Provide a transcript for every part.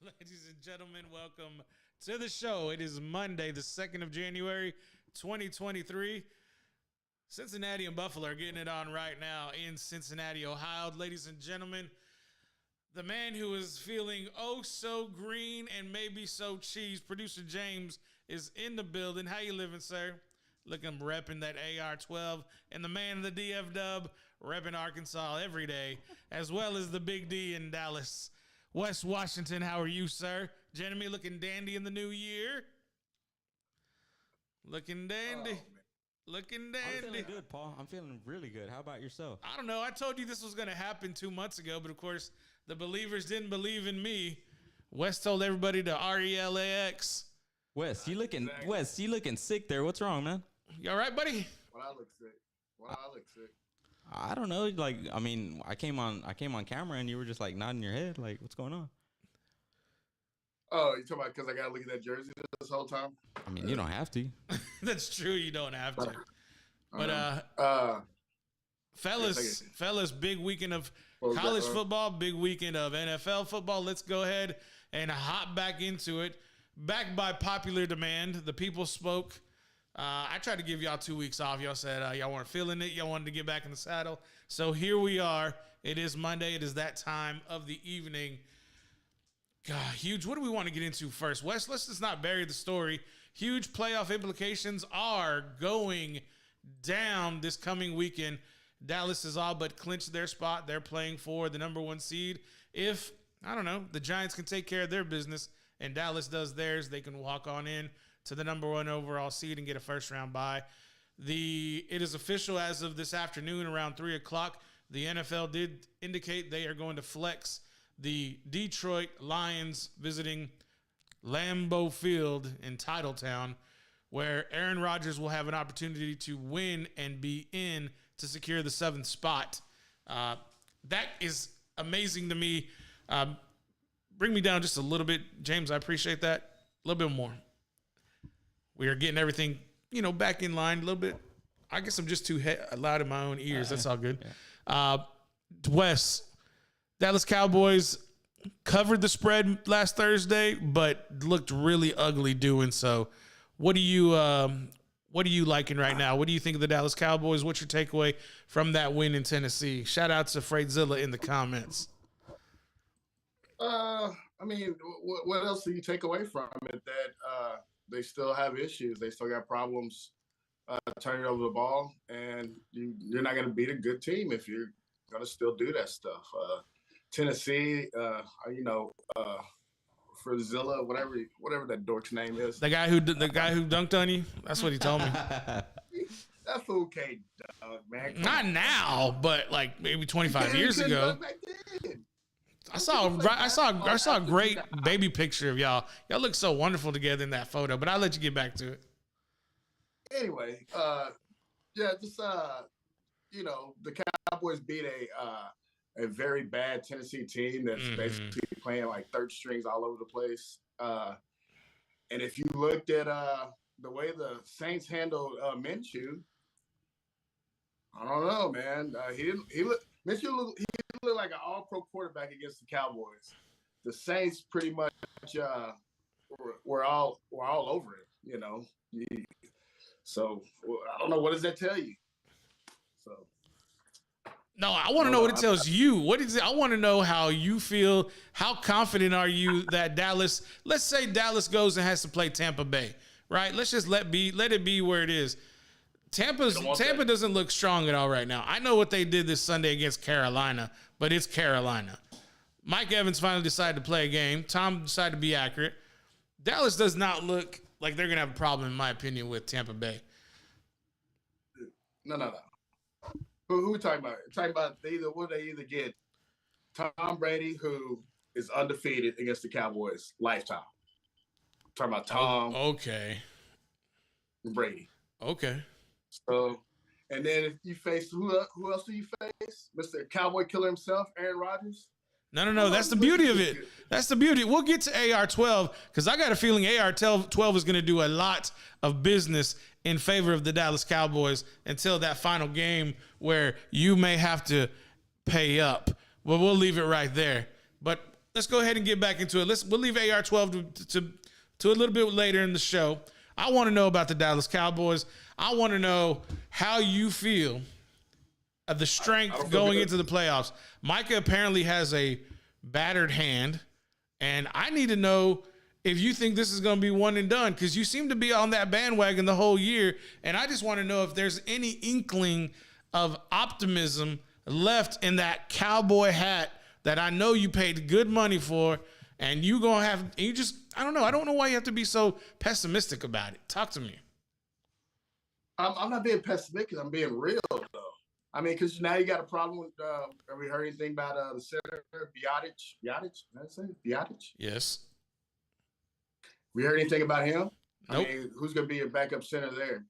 Ladies and gentlemen, welcome to the show. It is Monday, the 2nd of January, 2023. Cincinnati and Buffalo are getting it on right now in Cincinnati, Ohio. Ladies and gentlemen, the man who is feeling oh so green and maybe so cheese, producer James, is in the building. How you living, sir? Looking repping that AR-12. And the man of the DF Dub, repping Arkansas every day, as well as the Big D in Dallas. West Washington, how are you, sir? Jeremy looking dandy in the new year. Looking dandy. Looking dandy. I'm feeling good, Paul. I'm feeling really good. How about yourself? I don't know. I told you this was going to happen 2 months ago, but of course, the believers didn't believe in me. Wes told everybody to RELAX. Wes, you looking sick there. What's wrong, man? You all right, buddy? When I look sick. I don't know. Like, I mean, I came on camera and you were just like nodding your head. Like, what's going on? Oh, you talking about because I got to look at that jersey this whole time? I mean, you don't have to. That's true. You don't have to. But fellas, big weekend of college football, big weekend of NFL football. Let's go ahead and hop back into it. Back by popular demand, the people spoke. I tried to give y'all 2 weeks off. Y'all said y'all weren't feeling it. Y'all wanted to get back in the saddle. So here we are. It is Monday. It is that time of the evening. God, huge. What do we want to get into first? Wes, let's just not bury the story. Huge playoff implications are going down this coming weekend. Dallas has all but clinched their spot. They're playing for the number 1 seed. If, I don't know, the Giants can take care of their business and Dallas does theirs, they can walk on in to the number 1 overall seed and get a first-round bye. It is official as of this afternoon around 3 o'clock. The NFL did indicate they are going to flex the Detroit Lions visiting Lambeau Field in Titletown, where Aaron Rodgers will have an opportunity to win and be in to secure the 7th spot. That is amazing to me. Bring me down just a little bit, James. I appreciate that. A little bit more. We are getting everything, back in line a little bit. I guess I'm just too loud in my own ears. That's all good. Wes, Dallas Cowboys covered the spread last Thursday, but looked really ugly doing so. What are you liking right now? What do you think of the Dallas Cowboys? What's your takeaway from that win in Tennessee? Shout out to Freightzilla in the comments. I mean, what else do you take away from it? That they still have issues. They still got problems turning over the ball, and you're not going to beat a good team if you're going to still do that stuff. Tennessee, for Zilla, whatever that dork's name is. The guy who dunked on you. That's what he told me. That fool can't dunk, man. Not now, but like maybe 25 years ago. I saw a great baby picture of y'all. Y'all look so wonderful together in that photo, but I'll let you get back to it. Anyway, the Cowboys beat a very bad Tennessee team that's basically playing like third strings all over the place. And if you looked at the way the Saints handled Minshew, I don't know, man. Minshew looked like an all-pro quarterback against the Cowboys. The Saints pretty much were all over it, So I don't know, what does that tell you? So no, I want to know what it tells you. What is it? I want to know how you feel. How confident are you that Dallas? Let's say Dallas goes and has to play Tampa Bay, right? Let's just let it be where it is. Tampa doesn't look strong at all right now. I know what they did this Sunday against Carolina, but it's Carolina. Mike Evans finally decided to play a game. Tom decided to be accurate. Dallas does not look like they're going to have a problem, in my opinion, with Tampa Bay. No. Who are we talking about? We're talking about they either get Tom Brady, who is undefeated against the Cowboys, lifetime. Talking about Tom. Okay. Brady. Okay. So, and then if you face who else do you face? Mr. Cowboy Killer himself, Aaron Rodgers. No. That's the beauty of it. That's the beauty. We'll get to AR-12 because I got a feeling AR-12 is going to do a lot of business in favor of the Dallas Cowboys until that final game where you may have to pay up. Well, we'll leave it right there. But let's go ahead and get back into it. We'll leave AR-12 to a little bit later in the show. I want to know about the Dallas Cowboys. I want to know how you feel of the strength going into the playoffs. Micah apparently has a battered hand, and I need to know if you think this is going to be one and done, because you seem to be on that bandwagon the whole year, and I just want to know if there's any inkling of optimism left in that cowboy hat that I know you paid good money for, and you going to have, you just, I don't know. I don't know why you have to be so pessimistic about it. Talk to me. I'm not being pessimistic. I'm being real, though. I mean, because now you got a problem with, have we heard anything about the center, Biotic? Yes. We heard anything about him? Nope. I mean, who's going to be your backup center there?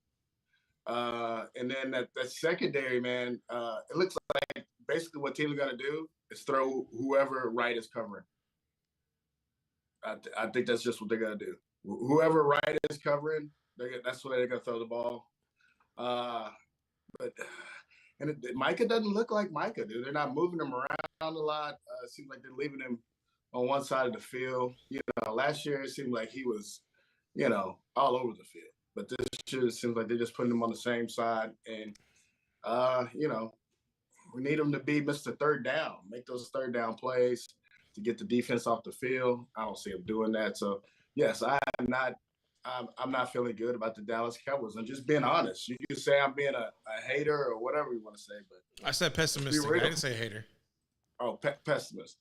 And then that secondary, man, it looks like basically what teams are going to do is throw whoever Wright is covering. I think that's just what they're going to do. Whoever Wright is covering, that's where they're going to throw the ball. Micah doesn't look like Micah, dude. They're not moving him around a lot. It seems like they're leaving him on one side of the field. Last year it seemed like he was, all over the field. But this year it seems like they're just putting him on the same side. And, we need him to be Mr. Third Down, make those third down plays to get the defense off the field. I don't see him doing that. So, yes, I'm not feeling good about the Dallas Cowboys. I'm just being honest. You can say I'm being a hater or whatever you want to say, but I said pessimistic. I didn't say hater. Oh, pessimist.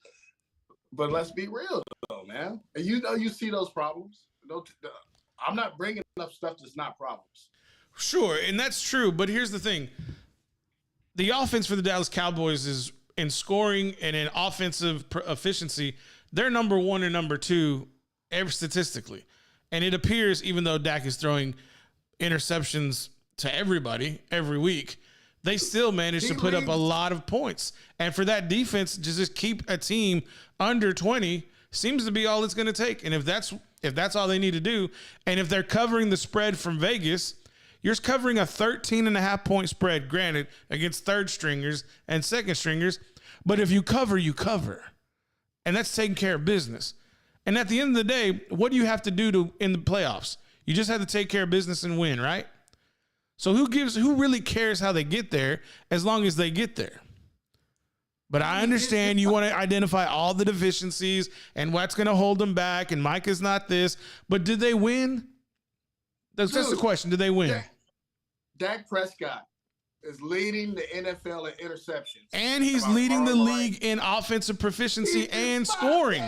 But let's be real, though, man. And you see those problems. I'm not bringing up stuff that's not problems. Sure, and that's true. But here's the thing. The offense for the Dallas Cowboys is in scoring and in offensive efficiency. They're number one and number two statistically. And it appears, even though Dak is throwing interceptions to everybody every week, they still manage to put up a lot of points. And for that defense to just keep a team under 20 seems to be all it's going to take. And if that's all they need to do, and if they're covering the spread from Vegas, you're covering a 13.5 point spread, granted, against third stringers and second stringers. But if you cover, you cover. And that's taking care of business. And at the end of the day, what do you have to do in the playoffs? You just have to take care of business and win, right? So who really cares how they get there as long as they get there? But I understand you want to identify all the deficiencies and what's going to hold them back, and Mike is not this. But did they win? That's just the question. Did they win? Dak Prescott is leading the NFL in interceptions. And he's leading the league in offensive proficiency and scoring.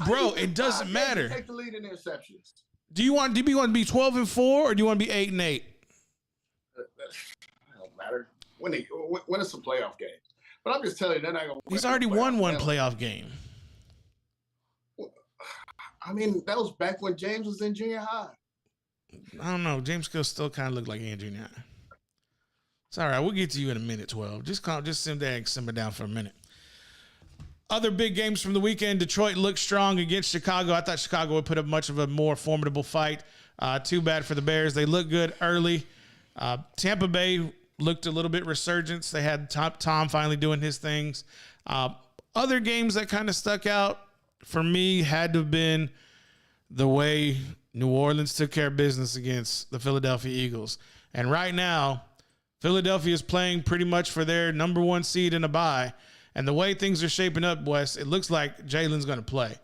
Bro, it doesn't matter. Take the lead in interceptions. Do you want to be 12-4 or do you want to be 8-8? It don't matter. When it's a playoff game. But I'm just telling you, they're not going to win. He's already won one playoff game. I mean, that was back when James was in junior high. I don't know. James still kind of looked like Andrew now. It's all right. We'll get to you in a minute, 12. Just sit there and simmer down for a minute. Other big games from the weekend. Detroit looked strong against Chicago. I thought Chicago would put up much of a more formidable fight. Too bad for the Bears. They looked good early. Tampa Bay looked a little bit resurgence. They had Tom finally doing his things. Other games that kind of stuck out for me had to have been the way New Orleans took care of business against the Philadelphia Eagles. And right now, Philadelphia is playing pretty much for their number one seed in a bye. And the way things are shaping up, Wes, it looks like Jalen's going to play.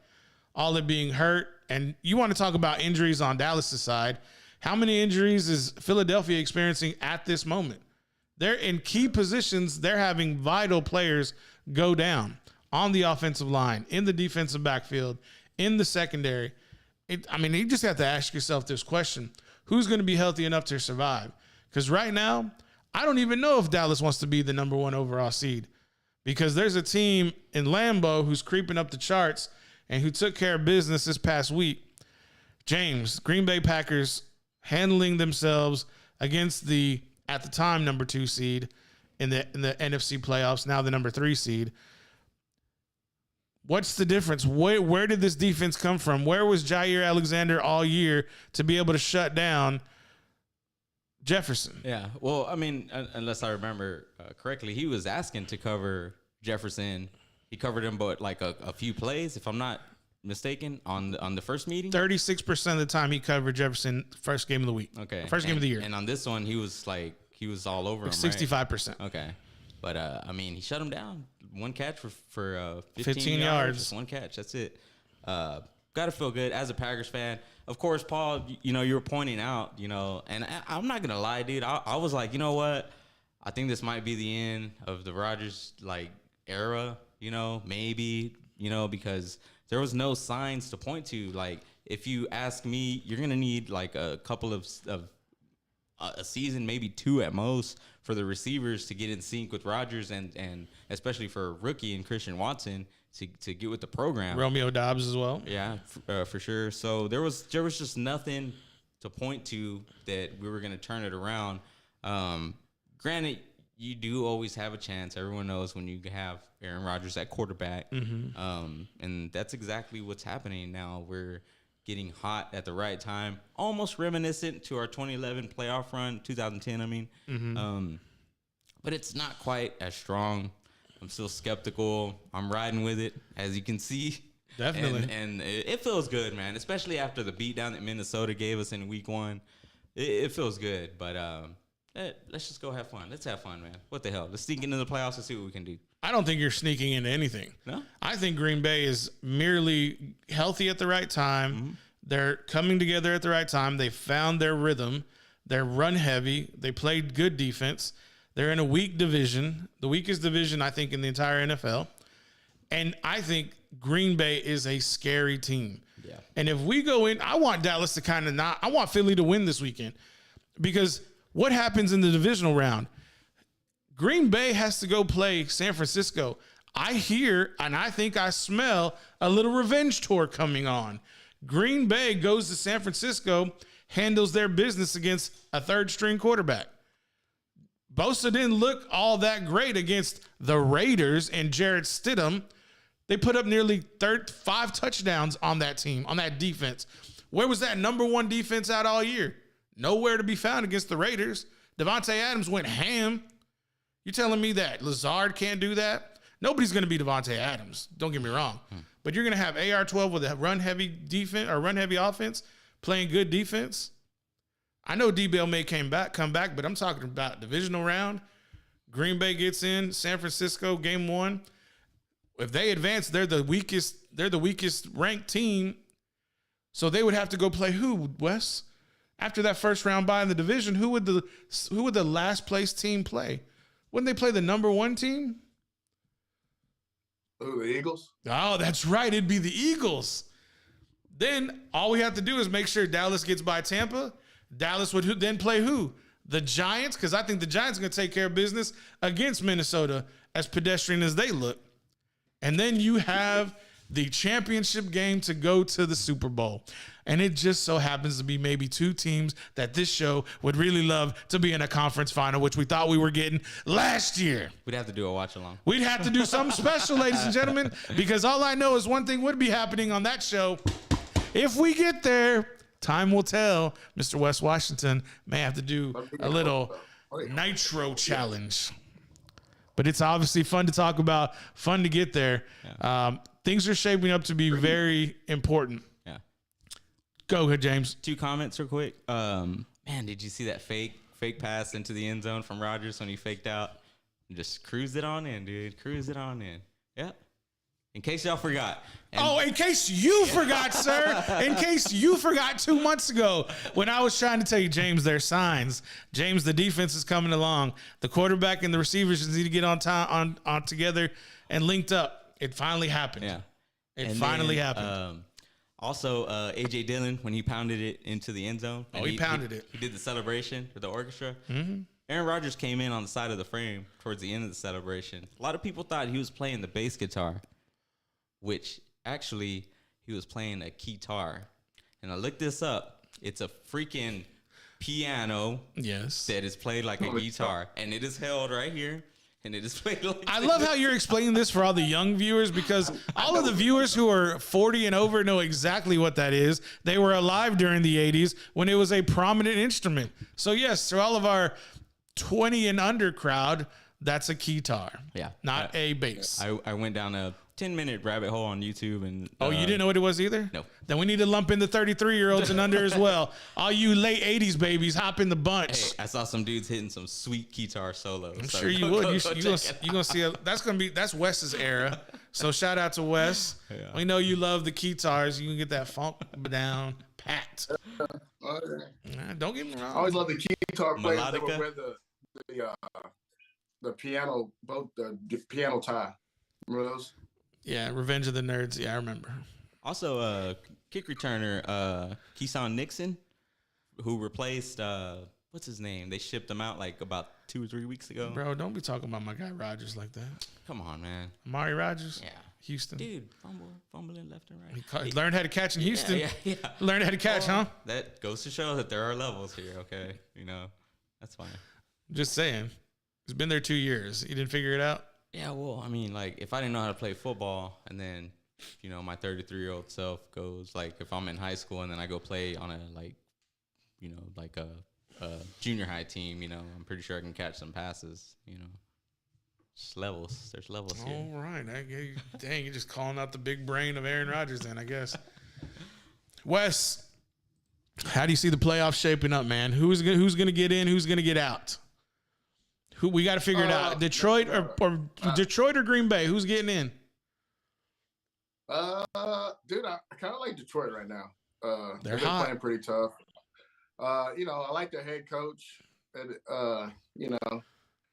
All it being hurt. And you want to talk about injuries on Dallas' side. How many injuries is Philadelphia experiencing at this moment? They're in key positions. They're having vital players go down on the offensive line, in the defensive backfield, in the secondary. You just have to ask yourself this question. Who's going to be healthy enough to survive? Because right now, I don't even know if Dallas wants to be the number one overall seed. Because there's a team in Lambeau who's creeping up the charts and who took care of business this past week. James, Green Bay Packers handling themselves against the, at the time, number 2 seed in the NFC playoffs, now the number 3 seed. What's the difference? Where did this defense come from? Where was Jair Alexander all year to be able to shut down Jefferson? Yeah, well, I mean, unless I remember correctly, he was asking to cover Jefferson He covered him, but like a few plays, if I'm not mistaken, on the first meeting. 36% of the time he covered Jefferson first game of the week. Okay. First game of the year. And on this one, he was all over him. 65%. Right? Okay. But I mean, he shut him down. One catch for 15 yards. Just one catch. That's it. Got to feel good as a Packers fan. Of course, Paul, you know, you were pointing out, you know, and I'm not going to lie, dude. I was like, you know what? I think this might be the end of the Rodgers, like, era, you know, maybe, you know, because there was no signs to point to. Like, if you ask me, you're going to need, like, a couple of a season, maybe 2 at most, for the receivers to get in sync with Rodgers and especially for a rookie and Christian Watson to get with the program. Romeo Dobbs as well. Yeah, for sure. So there was just nothing to point to that we were going to turn it around. Granted, you do always have a chance. Everyone knows when you have Aaron Rodgers at quarterback. And that's exactly what's happening now. We're getting hot at the right time, almost reminiscent to our 2011 playoff run, 2010, I mean. But it's not quite as strong. I'm still skeptical. I'm riding with it, as you can see. Definitely. And it feels good, man, especially after the beatdown that Minnesota gave us in week 1. It feels good, but let's just go have fun. Let's have fun, man. What the hell? Let's sneak into the playoffs and see what we can do. I don't think you're sneaking into anything. No? I think Green Bay is merely healthy at the right time. They're coming together at the right time. They found their rhythm. They're run heavy. They played good defense. They're in a weak division, the weakest division, I think, in the entire NFL. And I think Green Bay is a scary team. Yeah. And if we go in, I want Dallas to kind of not, I want Philly to win this weekend, because what happens in the divisional round? Green Bay has to go play San Francisco. I hear, and I think I smell, a little revenge tour coming on. Green Bay goes to San Francisco, handles their business against a third-string quarterback. Bosa didn't look all that great against the Raiders and Jarrett Stidham. They put up nearly 5 touchdowns on that team, on that defense. Where was that number 1 defense out all year? Nowhere to be found against the Raiders. Devontae Adams went ham. You telling me that Lazard can't do that? Nobody's going to be Devontae Adams. Don't get me wrong. But you're going to have AR-12 with a run-heavy defense or run-heavy offense playing good defense. I know D-Bell may come back, but I'm talking about divisional round. Green Bay gets in, San Francisco, game 1. If they advance, they're the weakest ranked team. So they would have to go play who, Wes? After that first round bye in the division, who would the last place team play? Wouldn't they play the number 1 team? Ooh, the Eagles? Oh, that's right. It'd be the Eagles. Then all we have to do is make sure Dallas gets by Tampa. Dallas would then play who? The Giants, because I think the Giants are going to take care of business against Minnesota, as pedestrian as they look. And then you have the championship game to go to the Super Bowl. And it just so happens to be maybe 2 teams that this show would really love to be in a conference final, which we thought we were getting last year. We'd have to do a watch along. We'd have to do something special, ladies and gentlemen, because all I know is one thing would be happening on that show. If we get there, time will tell. Mr. Wes Washington may have to do a little nitro challenge. But it's obviously fun to talk about, fun to get there. Yeah. Things are shaping up to be very important. Yeah. Go ahead, James. 2 comments real quick. Man, did you see that fake pass into the end zone from Rodgers when he faked out? Just cruised it on in, dude. Cruised it on in. Yeah. In case y'all forgot. In case you forgot, sir. In case you forgot 2 months ago when I was trying to tell you, James, there's signs. James, the defense is coming along. The quarterback and the receivers need to get on time, on together and linked up. It finally happened. Yeah. It finally happened. Also, A.J. Dillon, when he pounded it into the end zone. He pounded it. He did the celebration with the orchestra. Mm-hmm. Aaron Rodgers came in on the side of the frame towards the end of the celebration. A lot of people thought he was playing the bass guitar, which actually he was playing a keytar. And I looked this up. It's a freaking piano that is played like a guitar. And it is held right here. And it is played like I love how you're explaining this for all the young viewers, because all of the viewers who are 40 and over know exactly what that is. They were alive during the 80s when it was a prominent instrument. So yes, to all of our 20 and under crowd, that's a keytar. Yeah. Not a bass. I went down a 10-minute rabbit hole on YouTube. And you didn't know what it was either? No. Then we need to lump in the 33-year-olds and under as well. All you late 80s babies, hop in the bunch. Hey, I saw some dudes hitting some sweet guitar solos. I'm sure you would. You're gonna see that's Wes's era. So shout out to Wes. Yeah. We know you love the guitars. You can get that funk down packed. Don't get me wrong. I always love the guitar players that Melodica. would wear the piano, both the piano tie. Remember those? Yeah, Revenge of the Nerds. Yeah, I remember. Also, kick returner Keyshawn Nixon, who replaced what's his name? They shipped him out like about 2 or 3 weeks ago. Bro, don't be talking about my guy Rodgers like that. Come on, man. Amari Rodgers? Yeah. Houston. Dude, fumbling left and right. He learned how to catch in Houston. Yeah. Learned how to catch, huh? That goes to show that there are levels here, okay? That's fine. Just saying. He's been there 2 years. He didn't figure it out? Yeah, well, I mean, like, if I didn't know how to play football and then, my 33-year-old self goes, like, if I'm in high school and then I go play on a, like a junior high team, I'm pretty sure I can catch some passes, Just levels. There's levels here. All right. Dang, you're just calling out the big brain of Aaron Rodgers then, I guess. Wes, how do you see the playoffs shaping up, man? Who's going to get in? Who's going to get out? Who we got to figure it out. Detroit or Detroit or Green Bay? Who's getting in? Dude, I kind of like Detroit right now. They're hot. Playing pretty tough. I like their head coach, and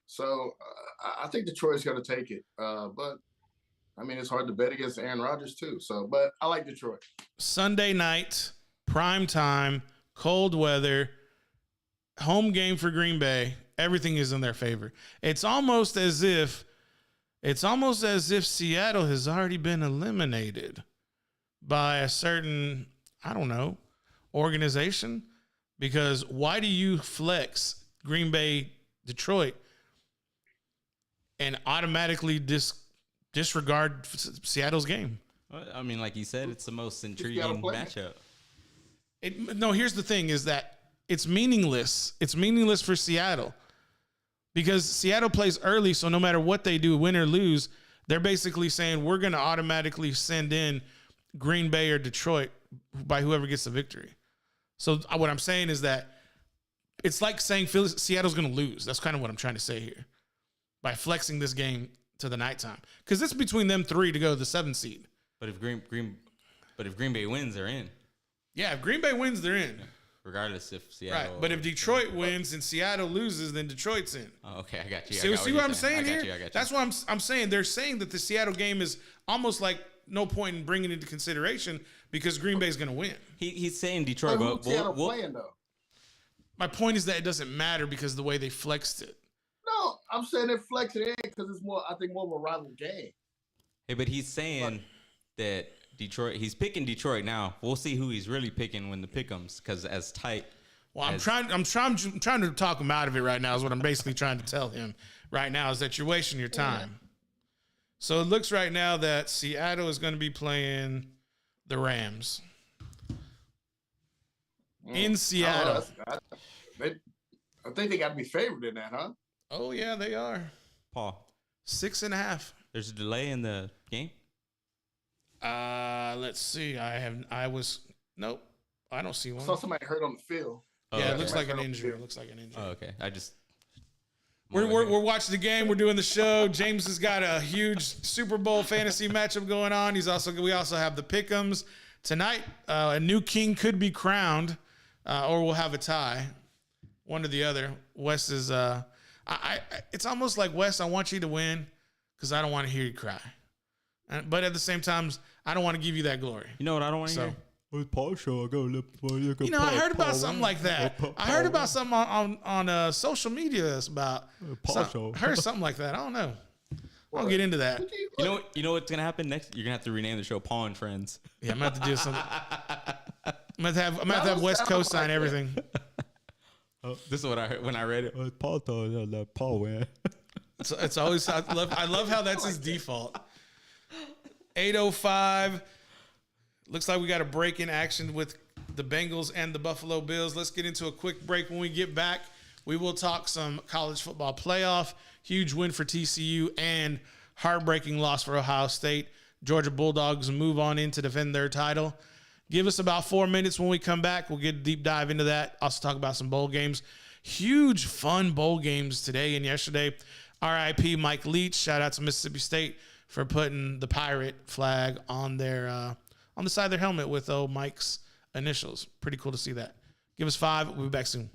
so I think Detroit's going to take it. But I mean, it's hard to bet against Aaron Rodgers too. So, but I like Detroit. Sunday night, prime time, cold weather, home game for Green Bay. Everything is in their favor. It's almost as if Seattle has already been eliminated by a certain, I don't know, organization. Because why do you flex Green Bay, Detroit, and automatically disregard Seattle's game? I mean, like you said, it's the most intriguing matchup. No, here's the thing: is that it's meaningless. It's meaningless for Seattle because Seattle plays early, so no matter what they do, win or lose, they're basically saying we're going to automatically send in Green Bay or Detroit by whoever gets the victory. So what I'm saying is that it's like saying Seattle's going to lose. That's kind of what I'm trying to say here by flexing this game to the nighttime because it's between them three to go to the 7th seed. But if Green Bay wins, they're in. Yeah, if Green Bay wins, they're in. Regardless if Seattle. Right, but if Detroit wins and Seattle loses, then Detroit's in. Oh, okay, I got you. See what I'm saying here? I got you. That's what I'm saying. They're saying that the Seattle game is almost like no point in bringing it into consideration because Green Bay's going to win. He's saying Detroit, but Seattle playing though. My point is that it doesn't matter because of the way they flexed it. No, I'm saying they flexed it in because it's more of a rival game. Hey, but he's saying that Detroit. He's picking Detroit now. We'll see who he's really picking when the pick'ems, because as tight. Well, I'm trying to talk him out of it right now. Is what I'm basically trying to tell him right now is that you're wasting your time. So it looks right now that Seattle is going to be playing the Rams in Seattle. I think they got to be favored in that, huh? Oh yeah, they are. Paul, 6.5. There's a delay in the game. Let's see. Nope. I don't see one. I saw somebody hurt on the field. Yeah, it looks like an injury. Oh, okay. We're watching the game. We're doing the show. James has got a huge Super Bowl fantasy matchup going on. We also have the pick'ems tonight. A new king could be crowned, or we'll have a tie, one or the other. Wes is. It's almost like Wes. I want you to win because I don't want to hear you cry, but at the same time, I don't want to give you that glory. You know what I don't want to hear? With Paul show, I go look. I heard about something like that. I heard about something on social media about. Heard something like that. I don't know. I'll get into that. You know what's gonna happen next? You're gonna have to rename the show Paul and Friends. Yeah, I'm gonna have to do something. I'm gonna have to have West Coast sign everything. This is what I heard when I read it. Paul told Paul where. It's always. I love how that's his default. 8:05. Looks like we got a break in action with the Bengals and the Buffalo Bills. Let's get into a quick break. When we get back, we will talk some college football playoff. Huge win for TCU and heartbreaking loss for Ohio State. Georgia Bulldogs move on in to defend their title. Give us about 4 minutes when we come back. We'll get a deep dive into that. Also talk about some bowl games. Huge, fun bowl games today and yesterday. RIP Mike Leach. Shout out to Mississippi State for putting the pirate flag on their on the side of their helmet with Mike's initials. Pretty cool to see that. Give us 5. We'll be back soon.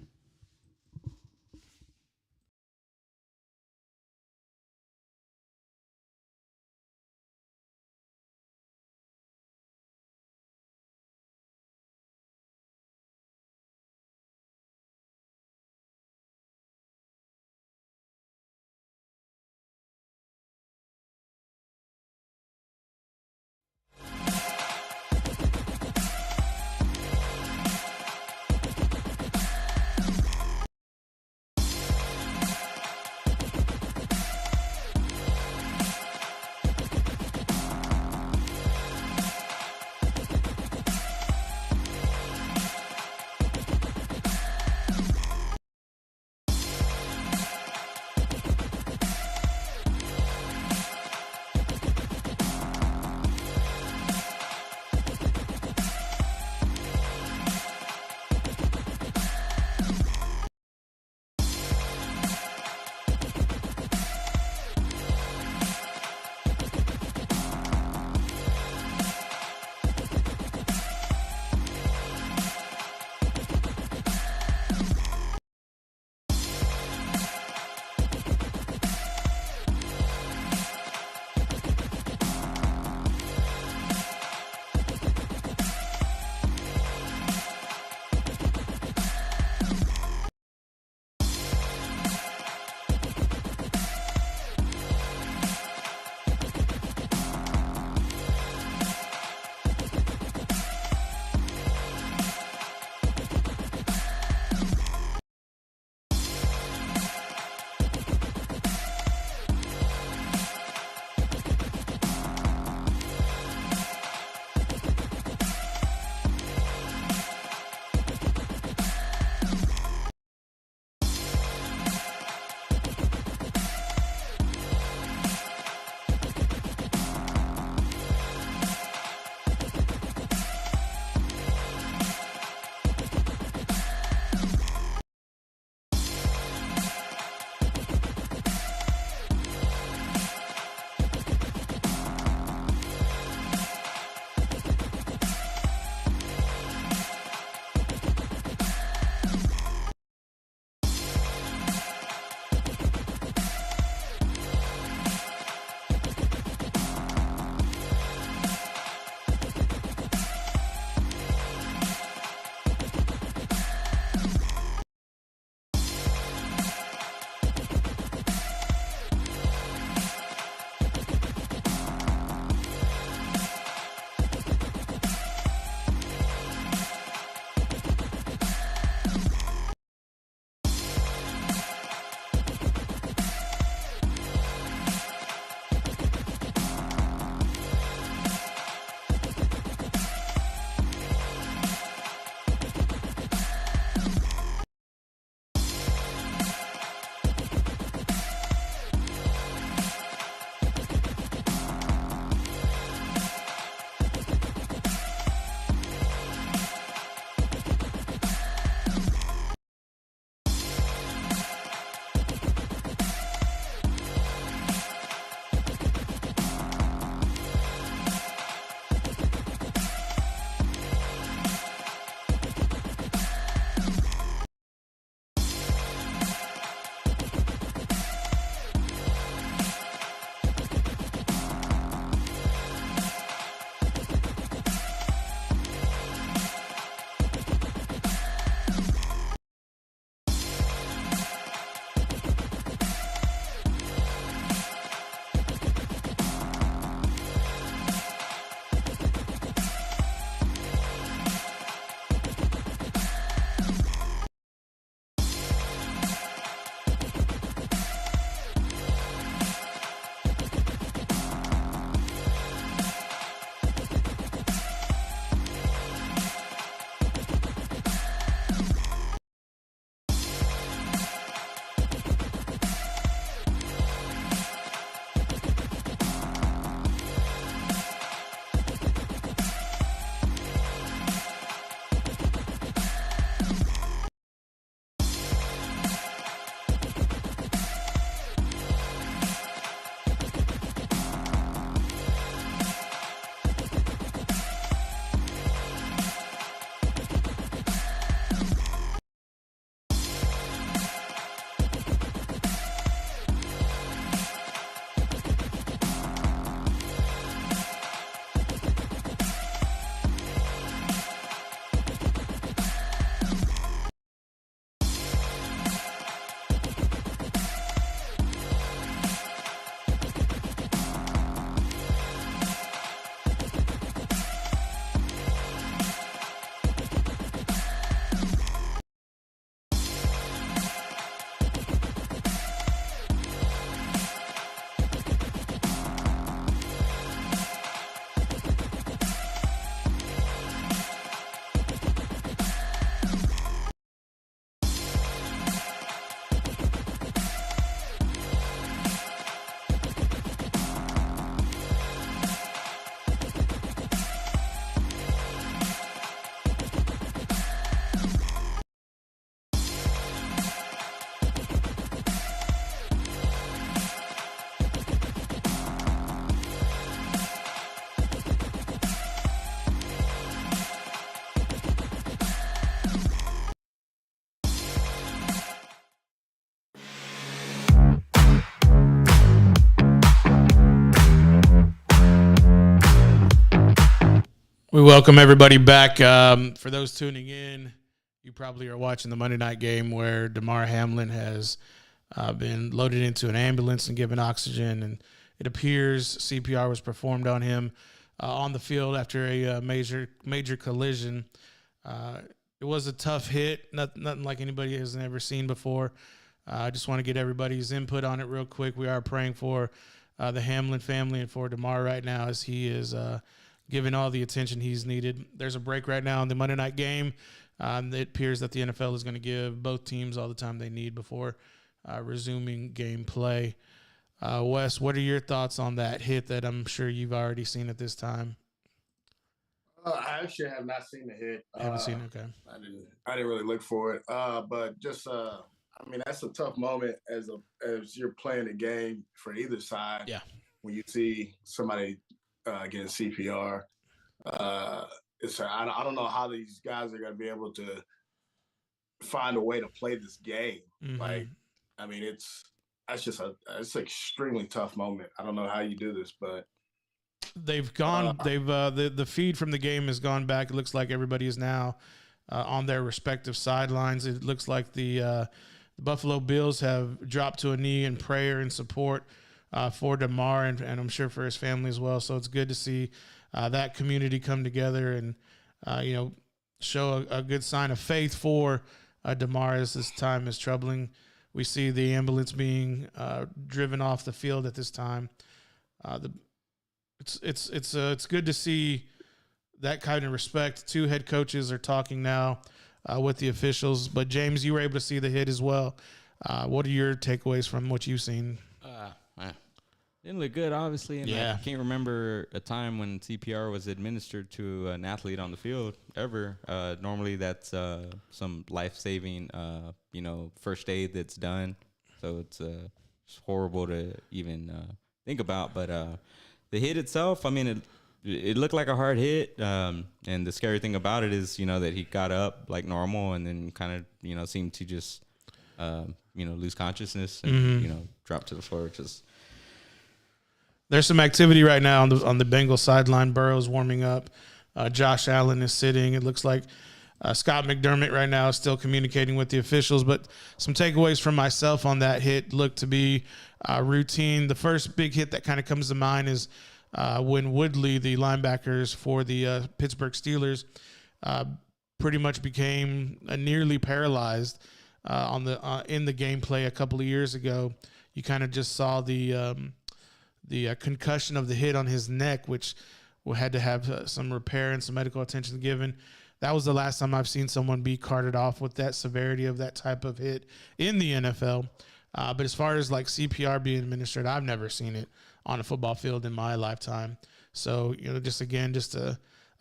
We welcome everybody back. For those tuning in, you probably are watching the Monday night game where Damar Hamlin has been loaded into an ambulance and given oxygen, and it appears CPR was performed on him on the field after a major collision. It was a tough hit, nothing like anybody has ever seen before. I just want to get everybody's input on it real quick. We are praying for the Hamlin family and for Damar right now as he is given all the attention he's needed. There's a break right now in the Monday night game. It appears that the NFL is going to give both teams all the time they need before resuming game play. Wes, what are your thoughts on that hit that I'm sure you've already seen at this time? I actually have not seen the hit. Haven't seen it, okay. I didn't really look for it. But just that's a tough moment as you're playing a game for either side. Yeah. When you see somebody getting CPR, I don't know how these guys are going to be able to find a way to play this game. Mm-hmm. It's an extremely tough moment. I don't know how you do this, but they've gone. The feed from the game has gone back. It looks like everybody is now on their respective sidelines. It looks like the Buffalo Bills have dropped to a knee in prayer and support for Damar, and I'm sure for his family as well. So it's good to see that community come together and show a good sign of faith for Damar as this time is troubling. We see the ambulance being driven off the field at this time. It's good to see that kind of respect. Two head coaches are talking now with the officials. But James, you were able to see the hit as well. What are your takeaways from what you've seen? Didn't look good, obviously. And yeah. I can't remember a time when CPR was administered to an athlete on the field ever. Normally, that's some life-saving, first aid that's done. So it's horrible to even think about. But the hit itself, it looked like a hard hit. And the scary thing about it is, that he got up like normal and then kind of, seemed to just, lose consciousness and, drop to the floor. There's some activity right now on the Bengals sideline. Burrow's warming up. Josh Allen is sitting. It looks like Scott McDermott right now is still communicating with the officials. But some takeaways from myself on that hit look to be routine. The first big hit that kind of comes to mind is when Woodley, the linebackers for the Pittsburgh Steelers, pretty much became nearly paralyzed in the gameplay a couple of years ago. You kind of just saw the concussion of the hit on his neck, which had to have some repair and some medical attention given. That was the last time I've seen someone be carted off with that severity of that type of hit in the NFL. But as far as like CPR being administered, I've never seen it on a football field in my lifetime. So, just a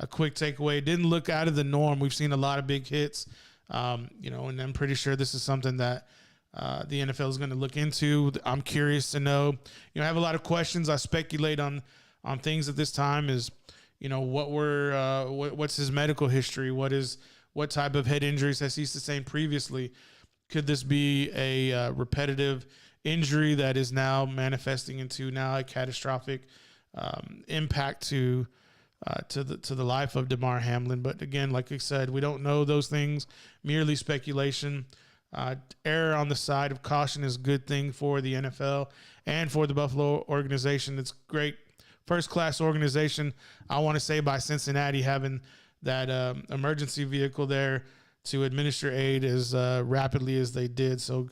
quick takeaway. It didn't look out of the norm. We've seen a lot of big hits, and I'm pretty sure this is something that the NFL is going to look into. I'm curious to know. I have a lot of questions. I speculate on things at this time. Is what's his medical history? What type of head injuries has he sustained previously? Could this be a repetitive injury that is now manifesting into a catastrophic impact to the life of Damar Hamlin? But again, like I said, we don't know those things. Merely speculation. Error on the side of caution is a good thing for the NFL and for the Buffalo organization. It's great, first-class organization. I want to say by Cincinnati having that emergency vehicle there to administer aid as rapidly as they did. So,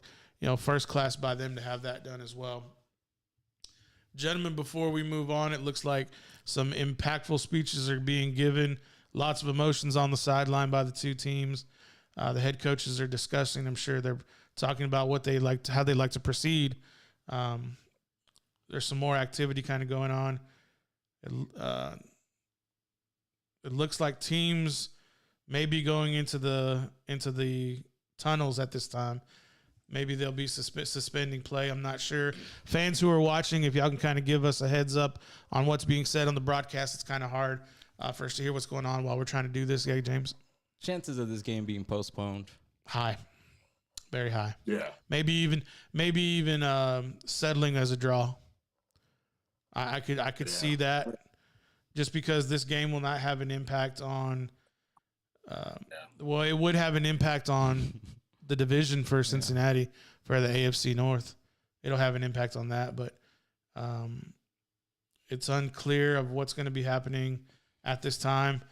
first class by them to have that done as well. Gentlemen, before we move on, it looks like some impactful speeches are being given. Lots of emotions on the sideline by the two teams. The head coaches are discussing. I'm sure they're talking about how they like to proceed. There's some more activity kind of going on. It looks like teams may be going into the tunnels at this time. Maybe they'll be suspending play. I'm not sure. Fans who are watching, if y'all can kind of give us a heads up on what's being said on the broadcast, it's kind of hard for us to hear what's going on while we're trying to do this. Yeah, James? Chances of this game being postponed? High. Very high. Yeah. Maybe even settling as a draw. I could see that. just because this game will not have an impact on. Well, it would have an impact on the division for Cincinnati for the AFC North. It'll have an impact on that, but it's unclear of what's going to be happening at this time.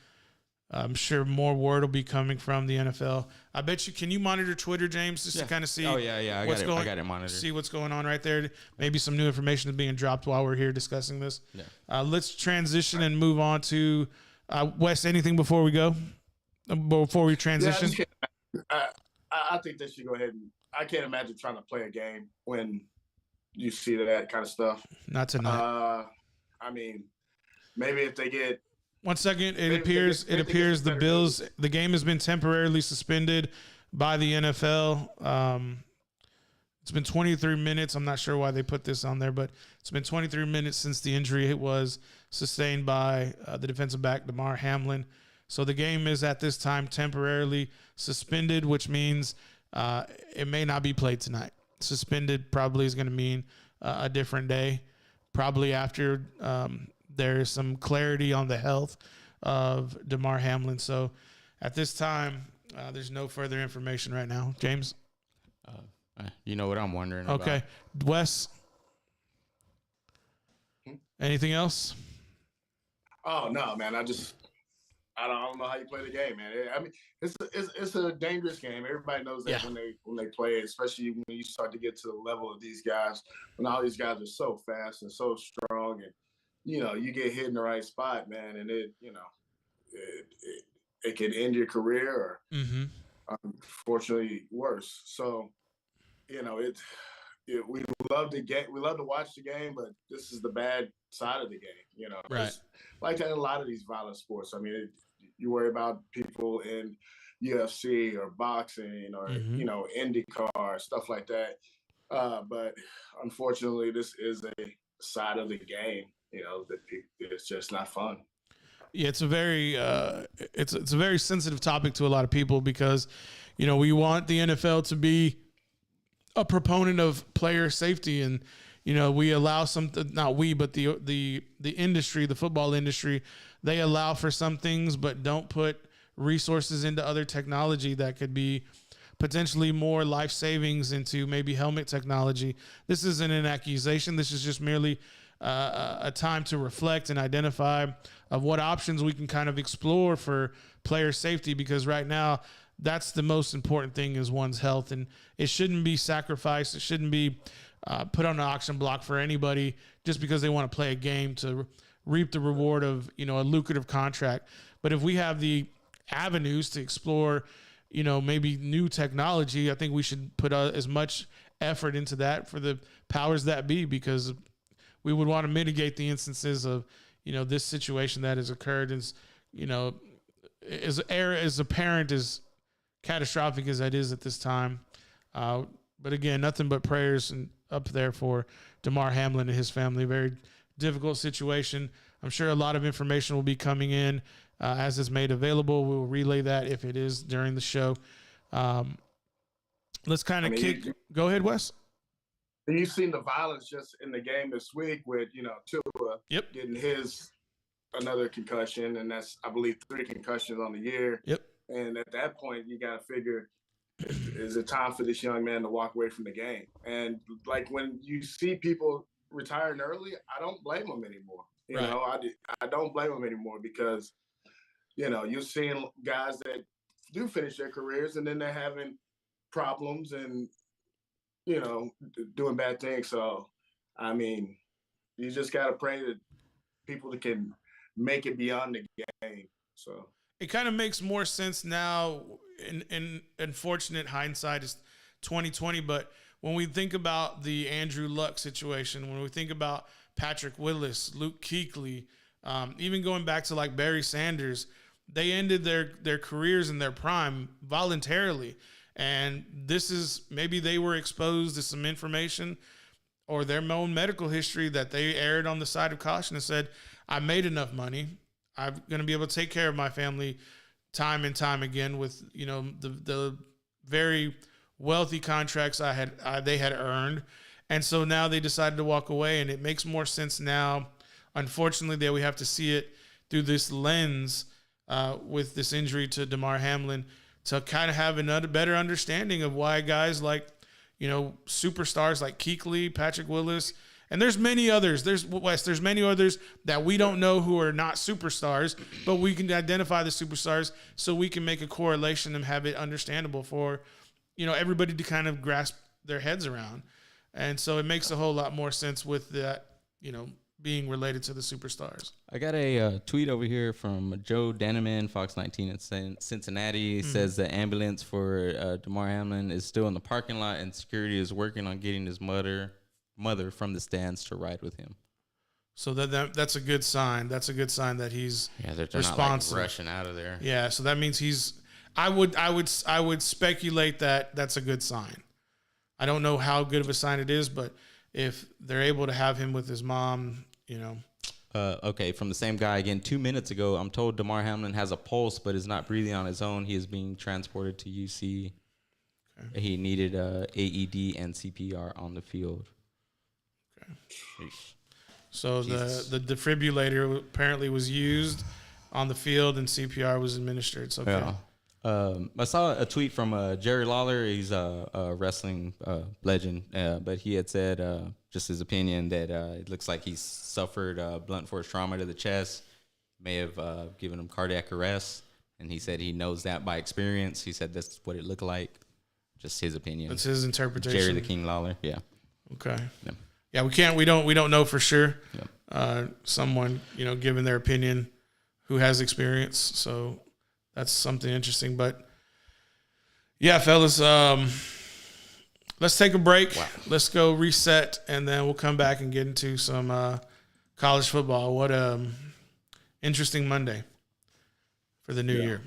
I'm sure more word will be coming from the NFL. I bet you. Can you monitor Twitter, James, just to kind of see? Oh yeah. I got it monitored. See what's going on right there. Maybe some new information is being dropped while we're here discussing this. Yeah. Let's transition and move on to Wes. Anything before we go? Before we transition? I think they should go ahead and. I can't imagine trying to play a game when you see that kind of stuff. Not tonight. I mean, maybe if they get. 1 second. It appears the Bills. The game has been temporarily suspended by the NFL. It's been 23 minutes. I'm not sure why they put this on there, but it's been 23 minutes since the injury was sustained by the defensive back Damar Hamlin. So the game is at this time temporarily suspended, which means it may not be played tonight. Suspended probably is going to mean a different day, probably after there is some clarity on the health of Damar Hamlin. So at this time, there's no further information right now. James? You know what I'm wondering okay. about. Wes? Anything else? Oh, no, man. I don't know how you play the game, man. I mean, it's a dangerous game. Everybody knows that when they play it, especially when you start to get to the level of these guys, when all these guys are so fast and so strong and, you get hit in the right spot, man, and it can end your career or unfortunately worse. So, we love to watch the game, but this is the bad side of the game, Right. It's like that in a lot of these violent sports. I mean, you worry about people in UFC or boxing or, IndyCar, stuff like that. But unfortunately, this is a side of the game, that it's just not fun. Yeah, it's a very it's a very sensitive topic to a lot of people because, we want the NFL to be a proponent of player safety, and we allow not we, but the industry, the football industry, they allow for some things, but don't put resources into other technology that could be potentially more life savings into maybe helmet technology. This isn't an accusation. This is just merely a time to reflect and identify of what options we can kind of explore for player safety, because right now that's the most important thing is one's health, and it shouldn't be sacrificed. It shouldn't be put on an auction block for anybody just because they want to play a game to reap the reward of, a lucrative contract. But if we have the avenues to explore, maybe new technology, I think we should put as much effort into that for the powers that be, because we would want to mitigate the instances of, this situation that has occurred as apparent, as catastrophic as that is at this time. But again, nothing but prayers and up there for Damar Hamlin and his family. Very difficult situation. I'm sure a lot of information will be coming in as it's made available. We'll relay that if it is during the show. Let's kind of go ahead, Wes. And you've seen the violence just in the game this week with, Tua getting another concussion, and that's, I believe, 3 concussions on the year. Yep. And at that point, you got to figure, is it time for this young man to walk away from the game? And like when you see people retiring early, I don't blame them anymore. I don't blame them anymore because, you're seeing guys that do finish their careers and then they're having problems and, doing bad things. So, I mean, you just got to pray that people that can make it beyond the game. So it kind of makes more sense now. In unfortunate hindsight, is 2020. But when we think about the Andrew Luck situation, when we think about Patrick Willis, Luke Kuechly, even going back to like Barry Sanders, they ended their careers in their prime voluntarily. And this is maybe they were exposed to some information or their own medical history that they erred on the side of caution and said, I made enough money. I'm going to be able to take care of my family time and time again with, the very wealthy contracts they had earned. And so now they decided to walk away, and it makes more sense now, unfortunately, that we have to see it through this lens with this injury to Damar Hamlin to kind of have another better understanding of why guys like, superstars like Kuechly, Patrick Willis, and there's many others. There's many others that we don't know who are not superstars, but we can identify the superstars so we can make a correlation and have it understandable for, everybody to kind of grasp their heads around. And so it makes a whole lot more sense with that, being related to the superstars. I got a tweet over here from Joe Daneman, Fox 19 in Cincinnati. He says the ambulance for Damar Hamlin is still in the parking lot and security is working on getting his mother from the stands to ride with him. So that's a good sign. That's a good sign that he's they're responsive. Not like rushing out of there. Yeah, so that means I would speculate that that's a good sign. I don't know how good of a sign it is, but if they're able to have him with his mom, Okay, from the same guy again. 2 minutes ago, I'm told Damar Hamlin has a pulse but is not breathing on his own. He is being transported to UC. Okay. He needed AED and CPR on the field. Okay. So the defibrillator apparently was used on the field and CPR was administered. So okay. Yeah. I saw a tweet from Jerry Lawler. He's a wrestling legend, but he had said just his opinion that it looks like he's suffered blunt force trauma to the chest, may have given him cardiac arrest, and he said he knows that by experience. He said that's what it looked like. Just his opinion. That's his interpretation. Jerry the King Lawler. Yeah. Okay. Yeah, we don't know for sure. Yeah. Someone giving their opinion who has experience. So. That's something interesting, but yeah, fellas, let's take a break. Wow. Let's go reset, and then we'll come back and get into some college football. What interesting Monday for the new year.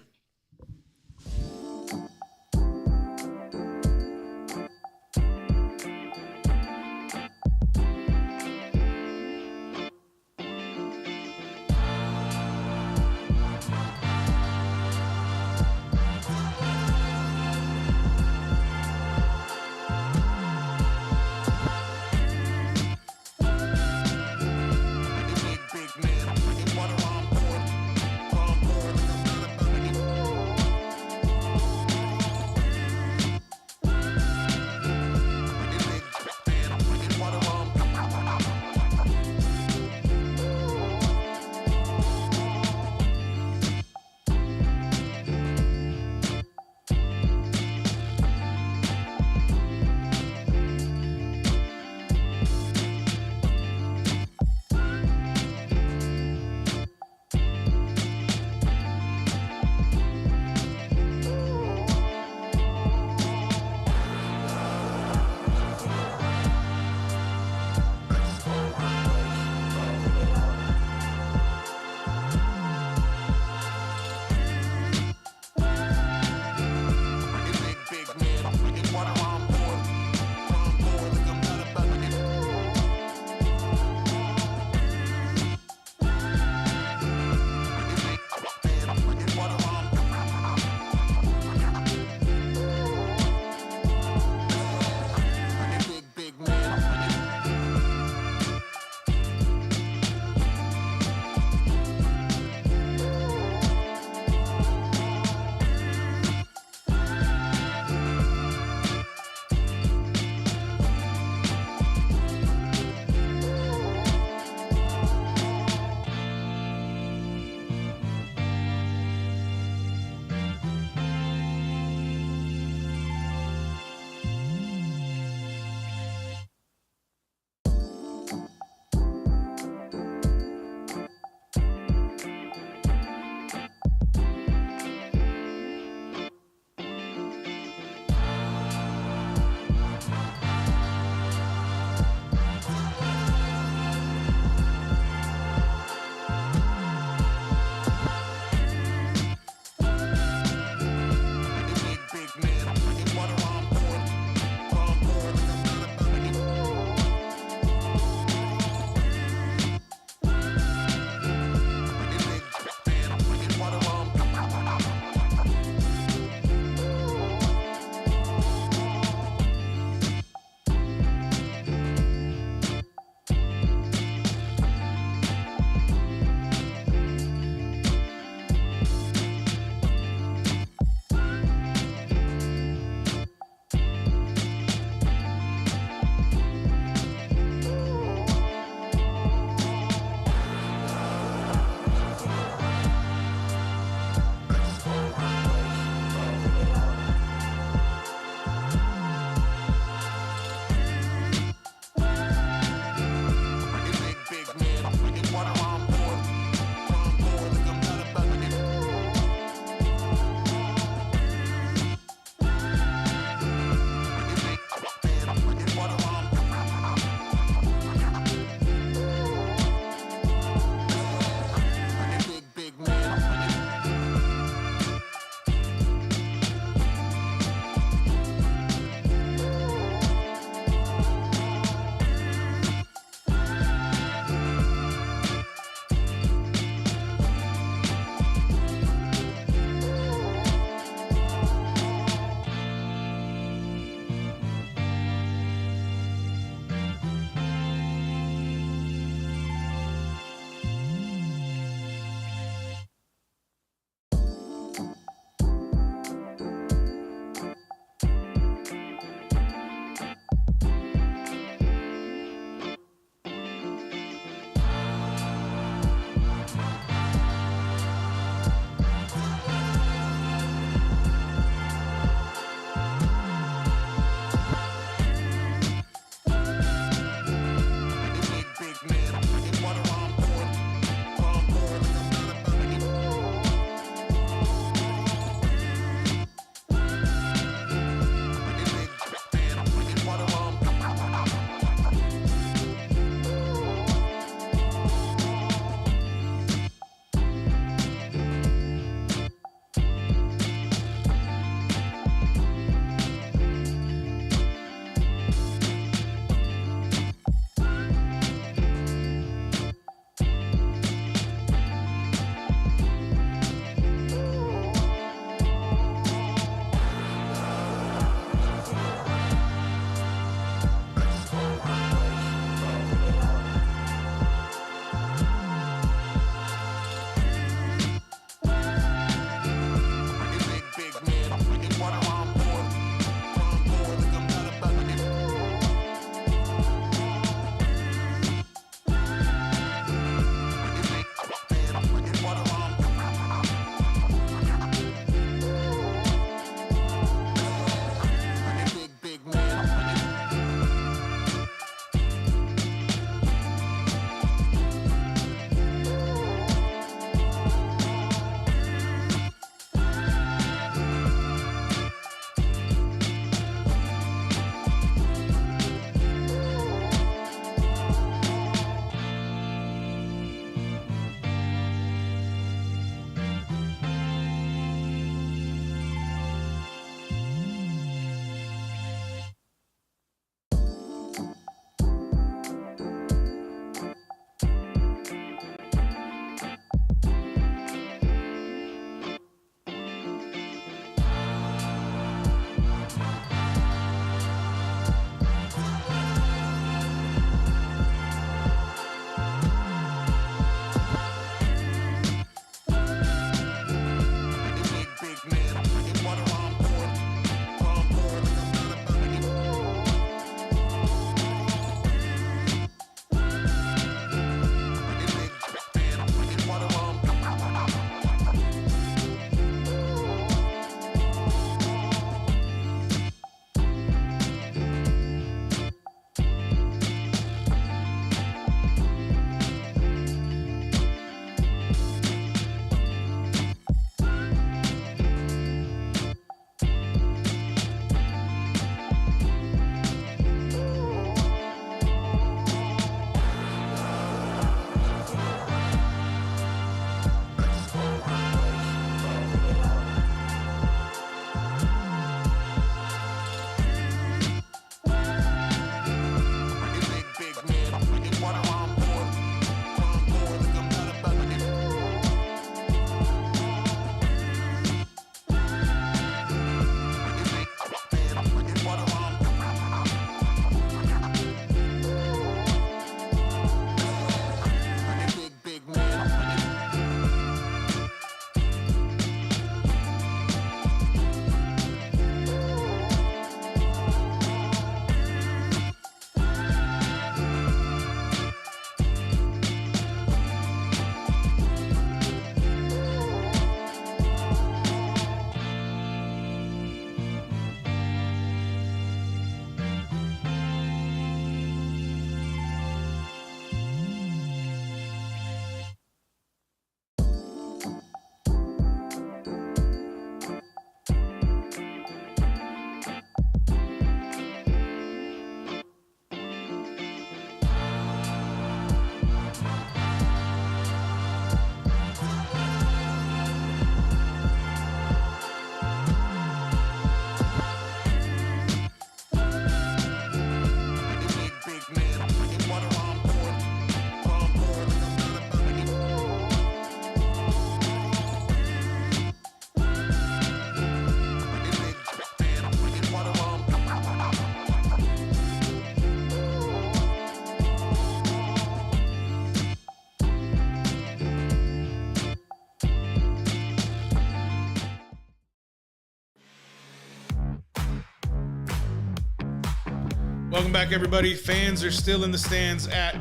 Welcome back, everybody. Fans are still in the stands at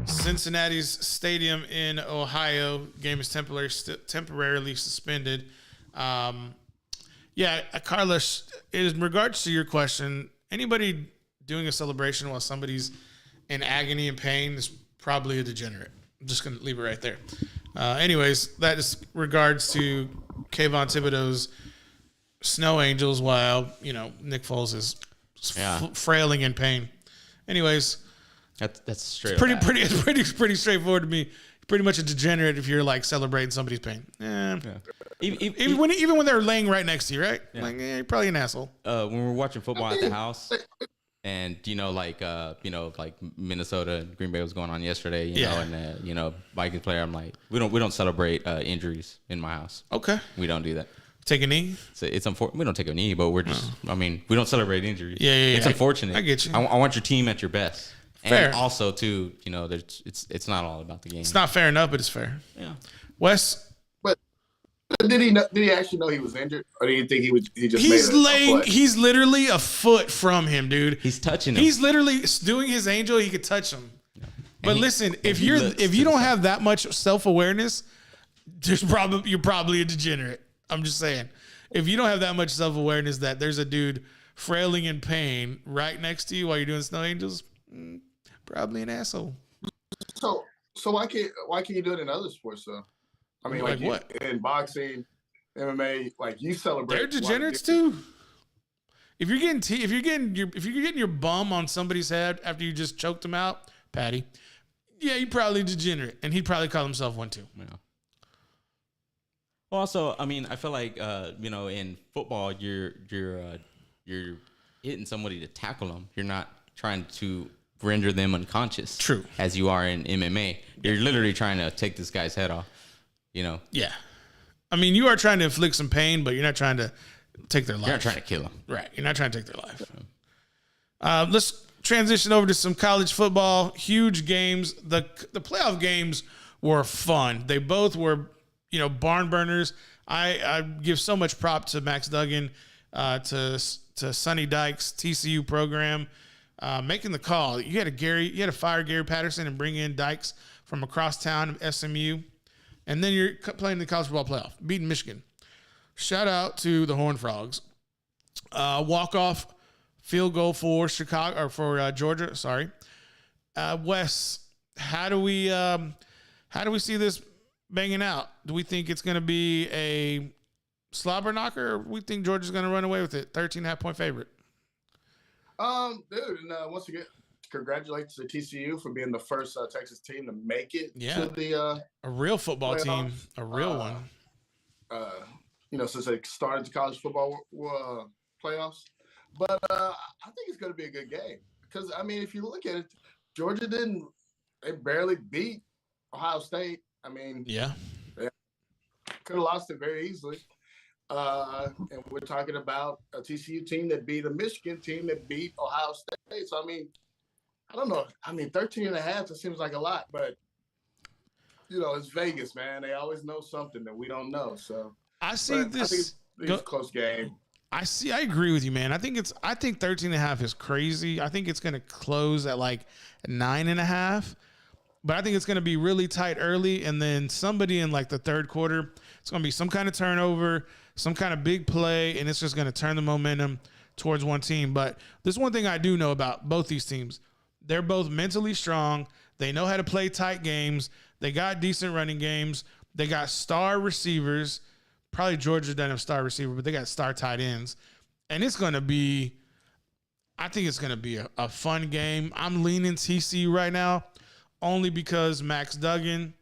Cincinnati's stadium in Ohio. Game is temporarily suspended. Carlos, in regards to your question, anybody doing a celebration while somebody's in agony and pain is probably a degenerate. I'm just going to leave it right there. Anyways, that is regards to Kayvon Thibodeau's Snow Angels while, Nick Foles is frailing in pain. Anyways, that's straight. It's pretty straightforward to me. Pretty much a degenerate if you're like celebrating somebody's pain. Even when they're laying right next to you, right? Yeah. You're probably an asshole. When we're watching football at the house, and like Minnesota and Green Bay was going on yesterday, you know, and Vikings player, I'm like, we don't celebrate injuries in my house. Okay, we don't do that. Take a knee? It's unfortunate. We don't take a knee, but we're just. we don't celebrate injuries. Yeah. It's unfortunate. I get you. I want your team at your best. Fair. And also, too, it's not all about the game. It's not fair enough, but it's fair. Yeah. Wes? But did he actually know he was injured? Or do you think he just he's literally a foot from him, dude. He's touching him. He's literally doing his angel. He could touch him. Yeah. But listen, if you don't have that much self-awareness, you're probably a degenerate. I'm just saying. If you don't have that much self-awareness that there's a dude frailing in pain right next to you while you're doing Snow Angels, probably an asshole. So why can't you do it in other sports though? I mean, like what? In boxing, MMA, like you celebrate. They're degenerates too. If you're getting your bum on somebody's head after you just choked them out, Patty, yeah, you're probably degenerate, and he'd probably call himself one too. Yeah. Well, also, I mean, I feel like in football, you're hitting somebody to tackle them. You're not trying to render them unconscious. True. As you are in MMA. You're literally trying to take this guy's head off, Yeah. I mean, you are trying to inflict some pain, but you're not trying to take their life. You're not trying to kill them. Right. You're not trying to take their life. Let's transition over to some college football. Huge games. The playoff games were fun. They both were, barn burners. I give so much prop to Max Duggan, to Sonny Dykes, TCU program. Making the call. You had to fire Gary Patterson and bring in Dykes from across town, SMU, and then you're playing the college football playoff, beating Michigan. Shout out to the Horned Frogs. Walk-off field goal for Georgia. Sorry, Wes. How do we see this banging out? Do we think it's going to be a slobber knocker, or we think Georgia's going to run away with it? 13.5-point favorite. Dude, and once again, congratulations to TCU for being the first Texas team to make it to the a real football playoff. Team, a real one. Since they started the college football playoffs, but I think it's going to be a good game because I mean, if you look at it, Georgia they barely beat Ohio State. I mean, they could have lost it very easily. And we're talking about a TCU team that beat a Michigan team that beat Ohio State. So, I mean, I don't know. I mean, 13.5, it seems like a lot, but, it's Vegas, man. They always know something that we don't know. So I think it's a close game. I agree with you, man. I think 13.5 is crazy. I think it's going to close at like 9.5. But I think it's going to be really tight early, and then somebody in like the third quarter, it's going to be some kind of turnover, some kind of big play, and it's just going to turn the momentum towards one team. But there's one thing I do know about both these teams. They're both mentally strong. They know how to play tight games. They got decent running games. They got star receivers. Probably Georgia doesn't have star receiver, but they got star tight ends. And it's going to be – I think it's going to be a fun game. I'm leaning TCU right now. Only because Max Duggan,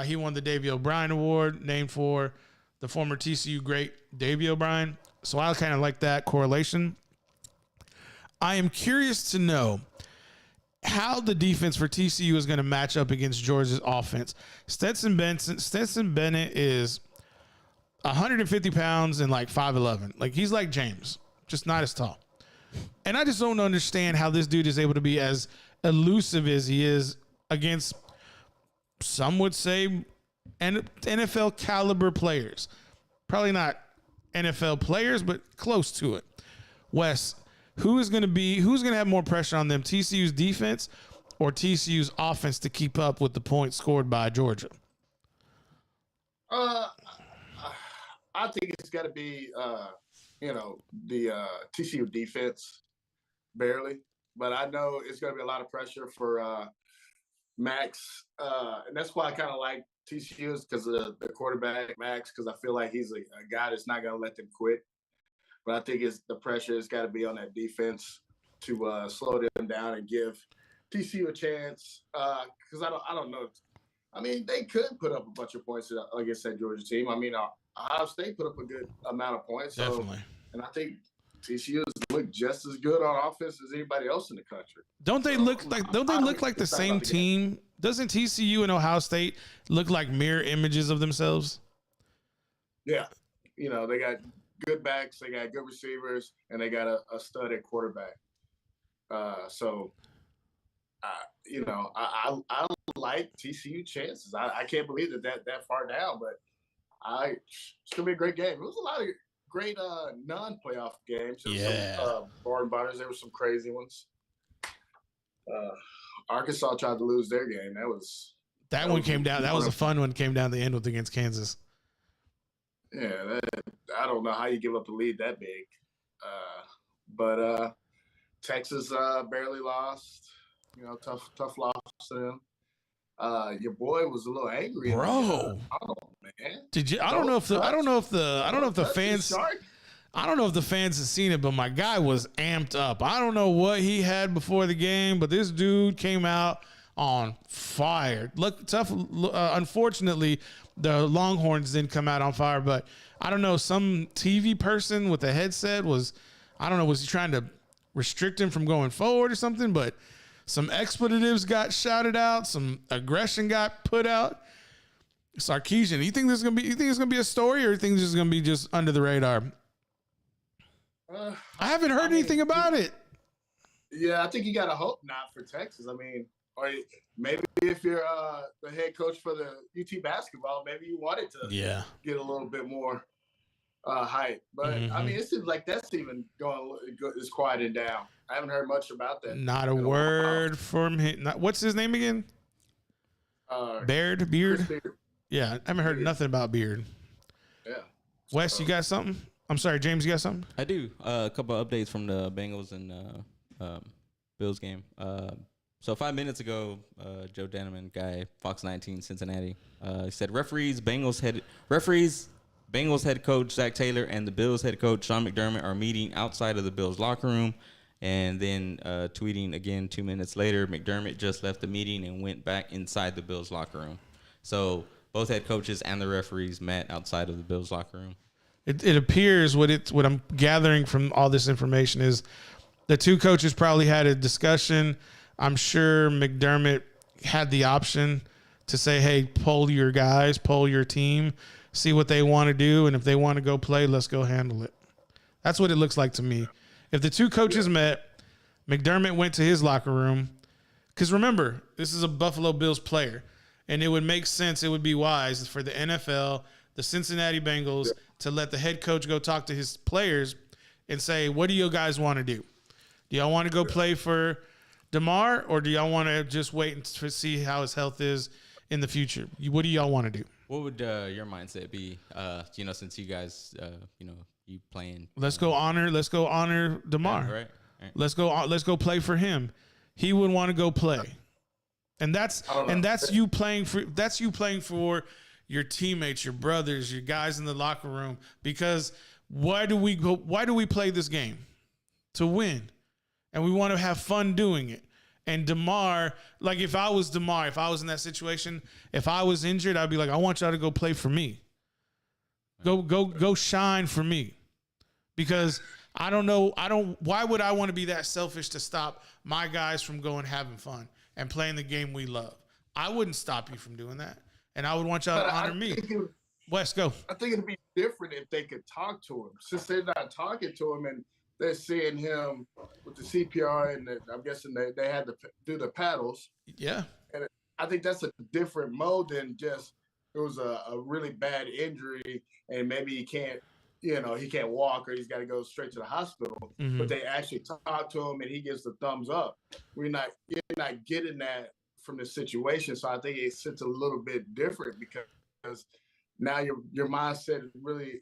he won the Davey O'Brien Award, named for the former TCU great Davey O'Brien. So I kind of like that correlation. I am curious to know how the defense for TCU is going to match up against Georgia's offense. Stetson Bennett is 150 pounds and like 5'11". Like he's like James, just not as tall. And I just don't understand how this dude is able to be as elusive as he is against, some would say, NFL caliber players. Probably not NFL players, but close to it. Wes, who's going to have more pressure on them, TCU's defense or TCU's offense to keep up with the points scored by Georgia? I think it's got to be, the TCU defense, barely. But I know it's going to be a lot of pressure for Max. And that's why I kind of like TCU is because of the quarterback, Max, because I feel like he's a guy that's not going to let them quit. But I think the pressure has got to be on that defense to slow them down and give TCU a chance. Because I don't know. I mean, they could put up a bunch of points against that Georgia team. I mean, Ohio State put up a good amount of points. So, Definitely. And I think TCU look just as good on offense as anybody else in the country. Don't they look like the same team? Doesn't TCU and Ohio State look like mirror images of themselves? Yeah. They got good backs, they got good receivers, and they got a stud at quarterback. I like TCU chances. I can't believe that far down, but it's gonna be a great game. It was a lot of great non-playoff games. Some barn burners. There were some crazy ones. Arkansas tried to lose their game. That one came down. That was a fun one. Came down the end with against Kansas. Yeah, I don't know how you give up a lead that big. But Texas barely lost. Tough loss to them. Your boy was a little angry, bro. Man. Did you? I don't know if the fans have seen it, but my guy was amped up. I don't know what he had before the game, but this dude came out on fire. Look tough. Unfortunately, the Longhorns didn't come out on fire, but I don't know. Some TV person with a headset was he trying to restrict him from going forward or something? But some expletives got shouted out, some aggression got put out. Sarkisian, you think it's gonna be a story, or you think this is gonna be just under the radar? I haven't heard anything about it. Yeah, I think you gotta hope not for Texas. I mean, or maybe if you're the head coach for the UT basketball, maybe you wanted to get a little bit more hype. But I mean, it seems like that's even is quieting down. I haven't heard much about that. Not a word from him. What's his name again? Beard. Yeah, I haven't heard nothing about Beard. Yeah. Wes, you got something? I'm sorry, James, you got something? I do. A couple of updates from the Bengals and Bills game. So 5 minutes ago, Joe Danneman, guy, Fox 19, Cincinnati, he said Bengals head coach Zach Taylor and the Bills head coach Sean McDermott are meeting outside of the Bills locker room. And then tweeting again 2 minutes later, McDermott just left the meeting and went back inside the Bills locker room. So both head coaches and the referees met outside of the Bills locker room. It appears what I'm gathering from all this information is the two coaches probably had a discussion. I'm sure McDermott had the option to say, hey, poll your guys, poll your team, see what they want to do, and if they want to go play, let's go handle it. That's what it looks like to me. If the two coaches met, McDermott went to his locker room, because remember, this is a Buffalo Bills player, and it would make sense, it would be wise for the NFL, the Cincinnati Bengals, to let the head coach go talk to his players and say, what do you guys want to do? Do y'all want to go play for DeMar, or do y'all want to just wait to see how his health is in the future? What do y'all want to do? What would your mindset be, since you guys, you playing? Let's go honor DeMar. Right. Let's go play for him. He would want to go play. And that's you playing for your teammates, your brothers, your guys in the locker room. Because why do we play this game? To win. And we want to have fun doing it. And DeMar, like if I was in that situation, if I was injured, I'd be like, I want y'all to go play for me. Go shine for me. Because why would I want to be that selfish to stop my guys from going having fun and playing the game we love? I wouldn't stop you from doing that. And I would want y'all to honor me. Wes, go. I think it'd be different if they could talk to him. Since they're not talking to him and they're seeing him with the CPR, and I'm guessing they had to do the paddles. Yeah. And I think that's a different mode than just it was a really bad injury and maybe he can't, he can't walk or he's got to go straight to the hospital. Mhm. But they actually talk to him and he gives the thumbs up. You're not getting that from the situation. So I think it sits a little bit different because now your mindset really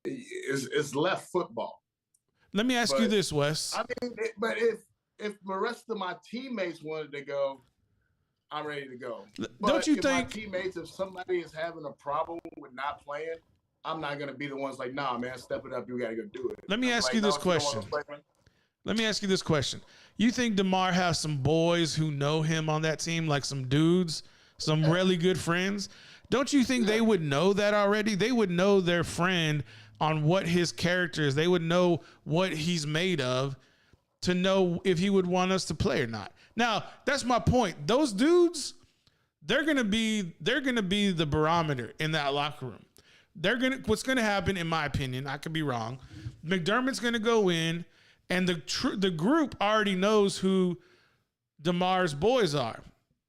is left football. Let me ask you But- this, Wes. I mean, but if the rest of my teammates wanted to go, I'm ready to go. Don't But you if think? my teammates, if somebody is having a problem with not playing, I'm not gonna be the ones like, nah, man, step it up. You gotta go do it. Let me I'm ask like, you no, this if you don't question. wanna play, man. Let me ask you this question. You think DeMar has some boys who know him on that team, like some dudes, some really good friends? Don't you think they would know that already? They would know their friend on what his character is. They would know what he's made of to know if he would want us to play or not. Now, that's my point. Those dudes, they're gonna be the barometer in that locker room. What's gonna happen, in my opinion, I could be wrong. McDermott's gonna go in, and the group already knows who DeMar's boys are.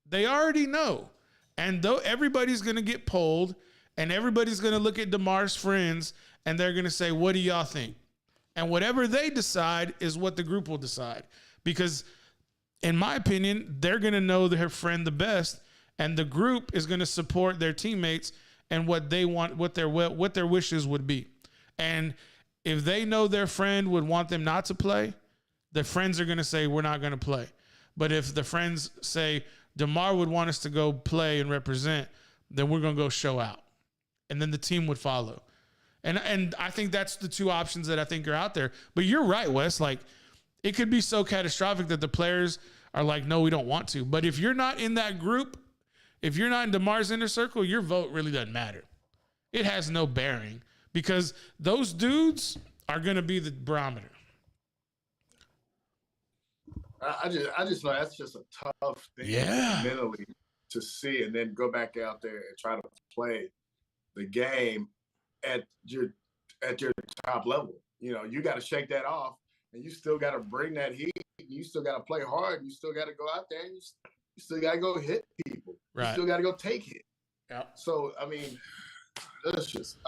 They already know, and though everybody's gonna get polled, and everybody's gonna look at DeMar's friends, and they're gonna say, "What do y'all think?" And whatever they decide is what the group will decide, because, in my opinion, they're gonna know their friend the best, and the group is gonna support their teammates and what they want, what their wishes would be. And if they know their friend would want them not to play, the friends are going to say, we're not going to play. But if the friends say, DeMar would want us to go play and represent, then we're going to go show out. And then the team would follow. And I think that's the two options that I think are out there. But you're right, Wes. Like, it could be so catastrophic that the players are like, no, we don't want to. But if you're not in that group, if you're not in DeMar's inner circle, your vote really doesn't matter. It has no bearing because those dudes are going to be the barometer. I just know that's just a tough thing mentally to see, and then go back out there and try to play the game at your top level. You got to shake that off, and you still got to bring that heat. You still got to play hard. You still got to go out there, and you still got to go hit people. Right. You still got to go take it. Yeah. So I mean, it's just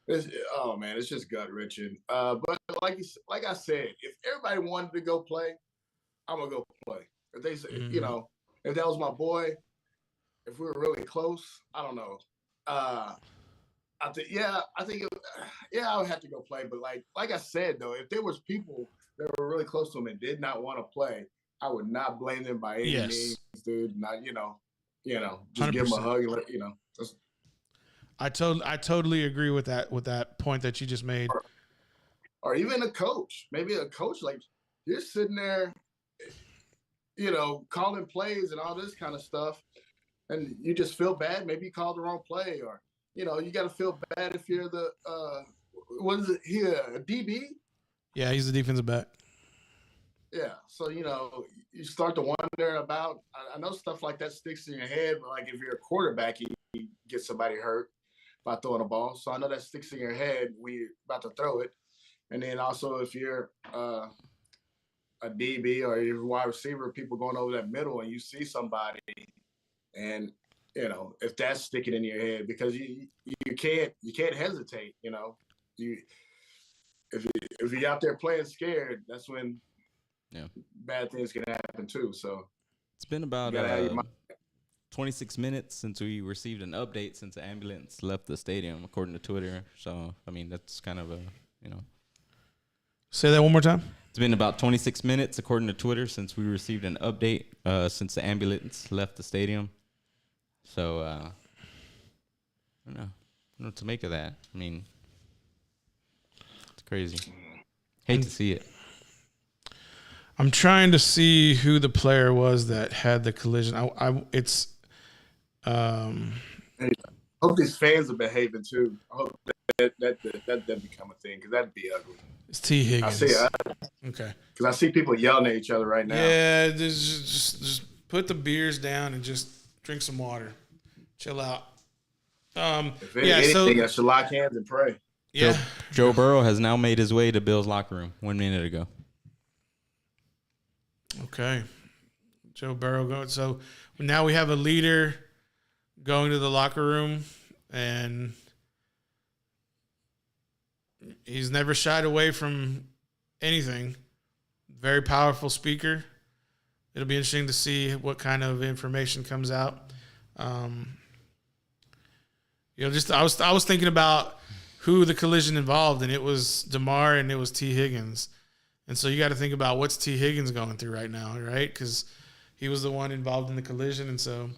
it's just gut wrenching. But like I said, if everybody wanted to go play, I'm gonna go play. If they say, if that was my boy, if we were really close, I don't know. I think I would have to go play. But like I said though, if there was people that were really close to him and did not want to play, I would not blame them by any means, dude. Not just give them a hug and I totally agree with that point that you just made. Or even a coach, maybe a coach, like you're sitting there, calling plays and all this kind of stuff, and you just feel bad. Maybe you called the wrong play, or you got to feel bad if you're the what is it here, a DB? Yeah, he's the defensive back. Yeah, so you start to wonder about. I know stuff like that sticks in your head, but like if you're a quarterback, you get somebody hurt by throwing a ball. So I know that sticks in your head when you're about to throw it. And then also if you're a DB or you're a wide receiver, people going over that middle and you see somebody and, if that's sticking in your head because you can't hesitate, if you're out there playing scared, that's when bad things can happen too. So it's been about 26 minutes since we received an update since the ambulance left the stadium, according to Twitter. So, I mean, that's kind of Say that one more time. It's been about 26 minutes, according to Twitter, since we received an update since the ambulance left the stadium. So, I don't know what to make of that. I mean, it's crazy. Hate to see it. I'm trying to see who the player was that had the collision. I hope these fans are behaving too. I hope that doesn't become a thing because that'd be ugly. It's T. Higgins. I see it. Okay. Because I see people yelling at each other right now. Yeah, just put the beers down and just drink some water. Chill out. If anything, I should lock hands and pray. Yeah. Joe Burrow has now made his way to Bill's locker room 1 minute ago. Okay. Joe Burrow going. So now we have a leader going to the locker room, and he's never shied away from anything. Very powerful speaker. It'll be interesting to see what kind of information comes out. Just I was thinking about who the collision involved, and it was DeMar and it was T. Higgins. And so you got to think about what's T. Higgins going through right now, right? Because he was the one involved in the collision, and so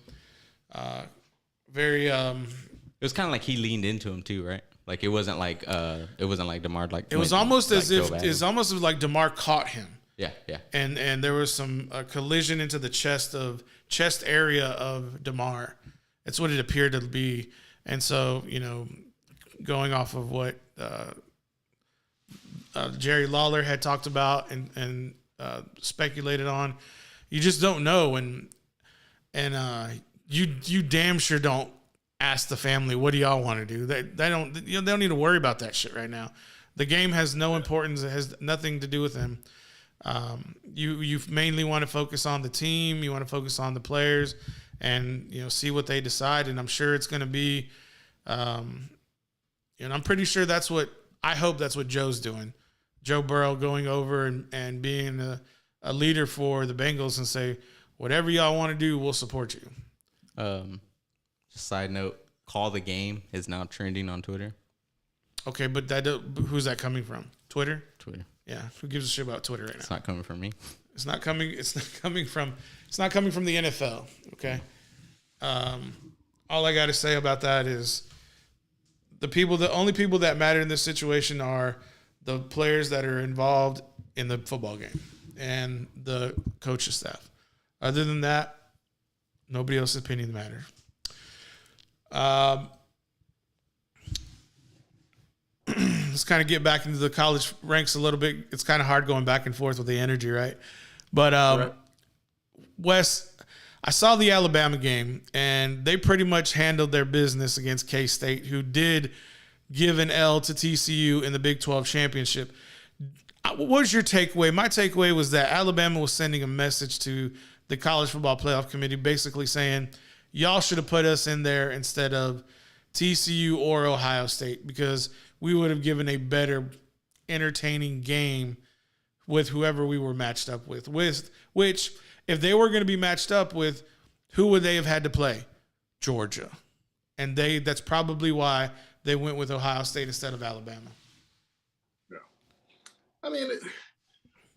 very. It was kind of like he leaned into him too, right? Like it wasn't like DeMar like. It was almost as if like DeMar caught him. Yeah, yeah. And there was some collision into the chest area of DeMar. That's what it appeared to be. And so, going off of what Jerry Lawler had talked about and speculated on, you just don't know. And you damn sure don't ask the family, what do y'all want to do? They don't need to worry about that shit right now. The game has no importance. It has nothing to do with them. You mainly want to focus on the team. You want to focus on the players, and see what they decide. And I'm sure it's going to be, I'm pretty sure I hope that's what Joe's doing. Joe Burrow going over and being a leader for the Bengals and say, whatever y'all want to do, we'll support you. Side note: Call the Game is now trending on Twitter. Okay, but who's that coming from? Twitter. Yeah, who gives a shit about Twitter right now? It's not coming from me. It's not coming from the NFL. Okay. All I got to say about that is the only people that matter in this situation are the players that are involved in the football game and the coaching staff. Other than that, nobody else's opinion matters. Let's kind of get back into the college ranks a little bit. It's kind of hard going back and forth with the energy, right? But Right. Wes, I saw the Alabama game, and they pretty much handled their business against K-State, who did give an L to TCU in the Big 12 championship. What was your takeaway? My takeaway was that Alabama was sending a message to the College Football Playoff Committee, basically saying, y'all should have put us in there instead of TCU or Ohio State, because we would have given a better, entertaining game with whoever we were matched up with. Which, if they were going to be matched up with, who would they have had to play? Georgia. And that's probably why they went with Ohio State instead of Alabama. Yeah. I mean,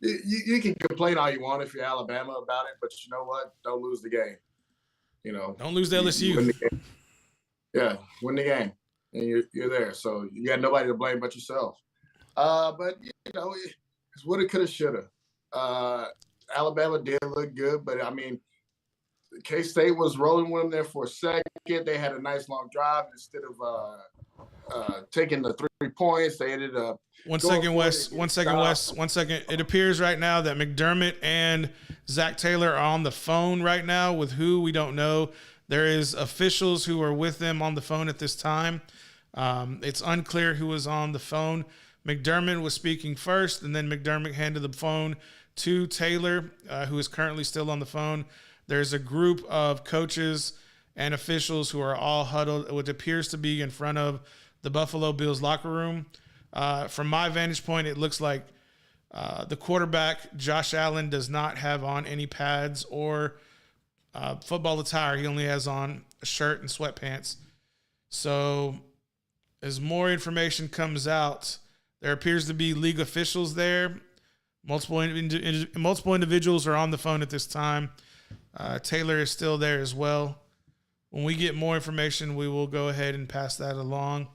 you can complain all you want if you're Alabama about it, but you know what? Don't lose the game. Don't lose to LSU. Win the game. Yeah, win the game. And you're there. So you got nobody to blame but yourself. But, it's what it could have, should have. Alabama did look good, but, I mean, K-State was rolling with them there for a second. They had a nice long drive. Instead of taking the 3 points, they ended up. One second, Wes. It appears right now that McDermott and Zach Taylor are on the phone right now with who we don't know. There is officials who are with them on the phone at this time. It's unclear who was on the phone. McDermott was speaking first, and then McDermott handed the phone to Taylor, who is currently still on the phone. There's a group of coaches and officials who are all huddled, what appears to be in front of the Buffalo Bills locker room. From my vantage point, it looks like the quarterback, Josh Allen, does not have on any pads or football attire. He only has on a shirt and sweatpants. So as more information comes out, there appears to be league officials there. Multiple individuals are on the phone at this time. Taylor is still there as well. When we get more information, we will go ahead and pass that along.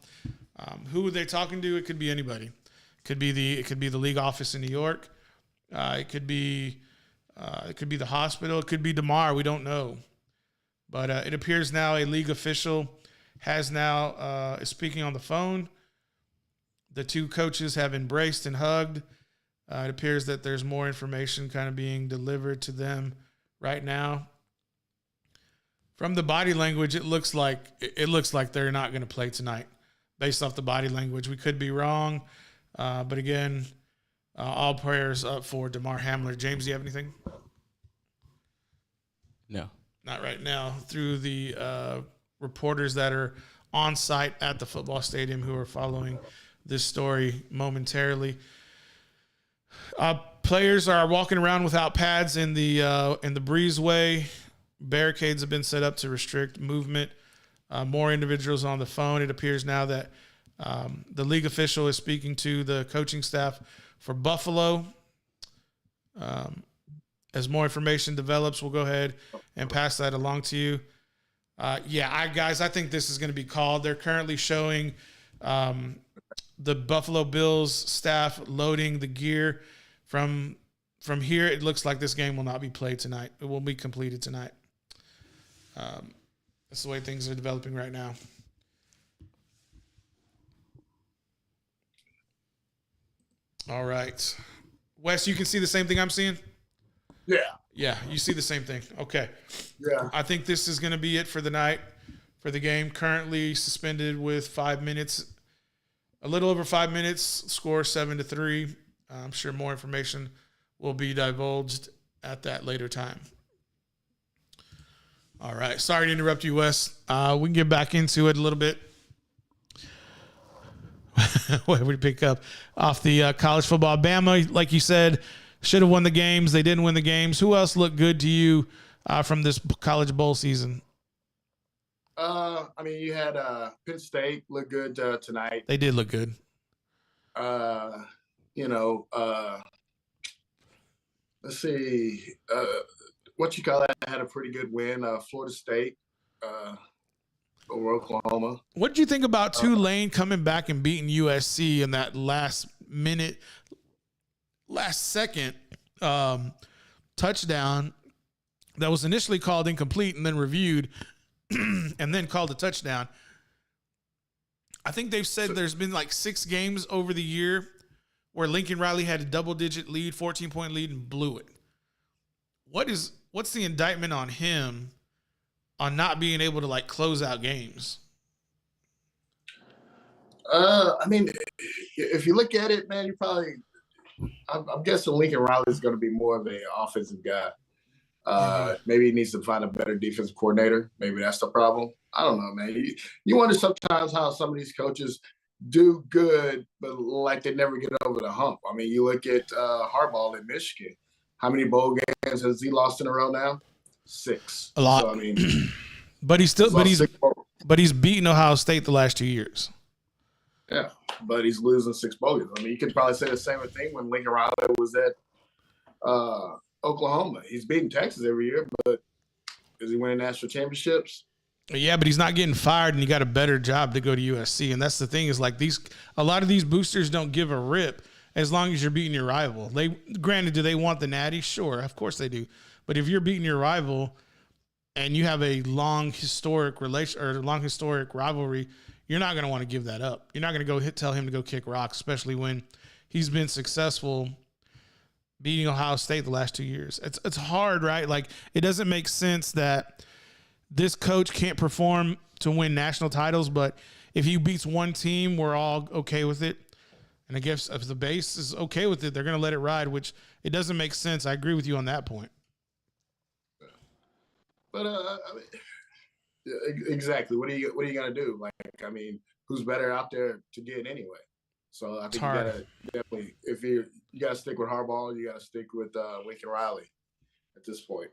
Who are they talking to? It could be anybody. It could be the league office in New York. It could be the hospital. It could be DeMar. We don't know. But it appears now a league official is speaking on the phone. The two coaches have embraced and hugged. It appears that there's more information kind of being delivered to them right now. From the body language, it looks like they're not going to play tonight, based off the body language. We could be wrong, but again, all prayers up for DeMar Hamlin. James, do you have anything? No, not right now. Through the reporters that are on site at the football stadium who are following this story momentarily. Players are walking around without pads in the breezeway. Barricades have been set up to restrict movement. More individuals on the phone. It appears now that the league official is speaking to the coaching staff for Buffalo. As more information develops, we'll go ahead and pass that along to you. Guys, I think this is going to be called. They're currently showing the Buffalo Bills staff loading the gear. From here, it looks like this game will not be played tonight. It will be completed tonight. That's the way things are developing right now. All right. Wes, you can see the same thing I'm seeing? Yeah. Yeah, you see the same thing. Okay. Yeah. I think this is going to be it for the night, for the game. Currently suspended with 5 minutes, a little over 5 minutes, score 7-3. I'm sure more information will be divulged at that later time. All right. Sorry to interrupt you, Wes. We can get back into it a little bit. What we pick up off the college football. Bama, like you said, should have won the games. They didn't win the games. Who else looked good to you from this college bowl season? You had Penn State look good tonight. They did look good. Let's see. What you call that? Had a pretty good win. Florida State over Oklahoma. What did you think about Tulane coming back and beating USC in that last second touchdown that was initially called incomplete and then reviewed and then called a touchdown? I think they've said there's been like 6 games over the year where Lincoln Riley had a double-digit lead, 14-point lead, and blew it. What's the indictment on him on not being able to like close out games? If you look at it, man, you probably I'm guessing Lincoln Riley is going to be more of an offensive guy. Maybe he needs to find a better defensive coordinator. Maybe that's the problem. I don't know, man. You wonder sometimes how some of these coaches do good, but like they never get over the hump. I mean, you look at Harbaugh in Michigan. How many bowl games has he lost in a row now? 6. A lot. So, I mean, but he's beaten Ohio State the last 2 years. Yeah, but he's losing 6 bowl games. I mean, you could probably say the same thing when Lincoln Riley was at Oklahoma. He's beating Texas every year, but is he winning national championships? Yeah, but he's not getting fired, and he got a better job to go to USC. And that's the thing is, like, a lot of these boosters don't give a rip as long as you're beating your rival. Granted, do they want the natty? Sure, of course they do. But if you're beating your rival and you have a long historic rivalry, you're not going to want to give that up. You're not going to go tell him to go kick rocks, especially when he's been successful beating Ohio State the last 2 years. It's hard, right? Like, it doesn't make sense that this coach can't perform to win national titles, but if he beats one team, we're all okay with it. And I guess if the base is okay with it, they're going to let it ride, which it doesn't make sense. I agree with you on that point. But exactly. What are you going to do? Like, I mean, who's better out there to get anyway? So I think you got to definitely, if you got to stick with Harbaugh, you got to stick with Lincoln Riley at this point.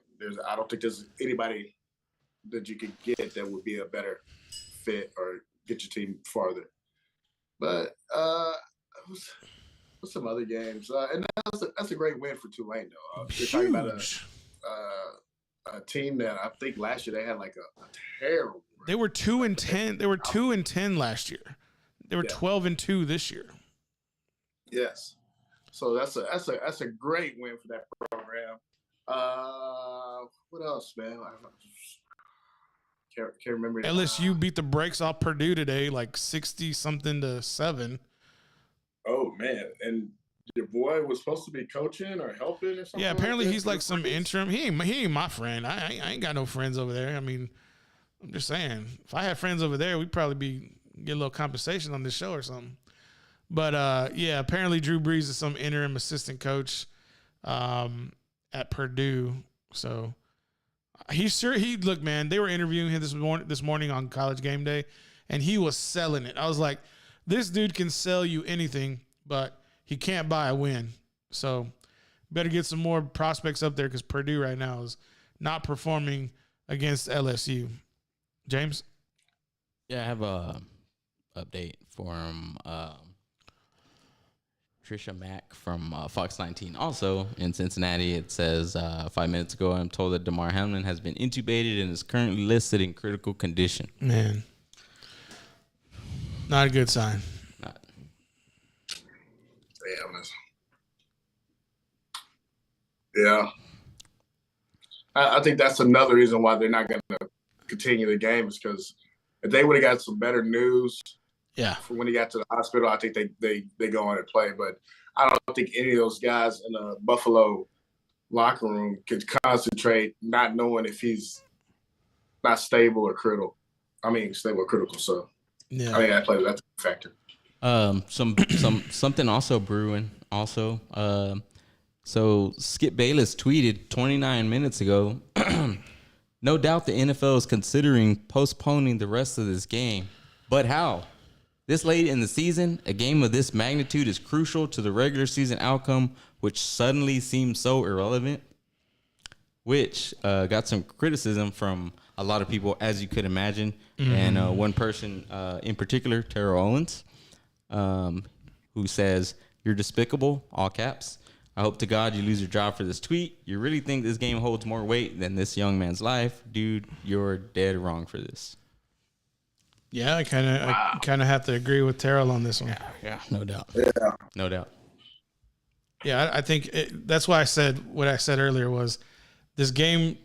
I don't think there's anybody that you could get that would be a better fit or get your team farther. But what's some other games? And that's a great win for Tulane, though. You're talking about a team that I think last year they had like a terrible. They were 2-10. They were 2-10 last year. They were 12-2 this year. Yes. So that's a great win for that program. What else, man? I can't remember. LSU beat the brakes off Purdue today, like 60-something to 7. Oh man! And your boy was supposed to be coaching or helping or something. Yeah, apparently like he's like some interim. He ain't my friend. I ain't got no friends over there. I mean, I'm just saying, if I had friends over there, we'd probably get a little compensation on this show or something. But yeah, apparently Drew Brees is some interim assistant coach at Purdue. So look, man, they were interviewing him this morning on College Game Day, and he was selling it. I was like, this dude can sell you anything, but he can't buy a win. So better get some more prospects up there because Purdue right now is not performing against LSU. James? Yeah, I have a update from Trisha Mack from Fox 19. Also in Cincinnati, it says 5 minutes ago, I'm told that Damar Hamlin has been intubated and is currently listed in critical condition. Man, not a good sign. Not. Yeah. I think that's another reason why they're not going to continue the game is because if they would have got some better news for when he got to the hospital, I think they go on and play. But I don't think any of those guys in the Buffalo locker room could concentrate not knowing if he's not stable or critical. Stable or critical. So, I think that's a factor. Something also brewing also. So Skip Bayless tweeted 29 minutes ago, no doubt the NFL is considering postponing the rest of this game. But how? This late in the season, a game of this magnitude is crucial to the regular season outcome, which suddenly seems so irrelevant, which got some criticism from a lot of people, as you could imagine. Mm-hmm. And one person in particular, Terrell Owens, who says, "You're despicable," all caps. "I hope to God you lose your job for this tweet. You really think this game holds more weight than this young man's life? Dude, you're dead wrong for this." Yeah, I kind of have to agree with Terrell on this one. Yeah, no doubt. Yeah. No doubt. Yeah, I think that's why I said what I said earlier was this game,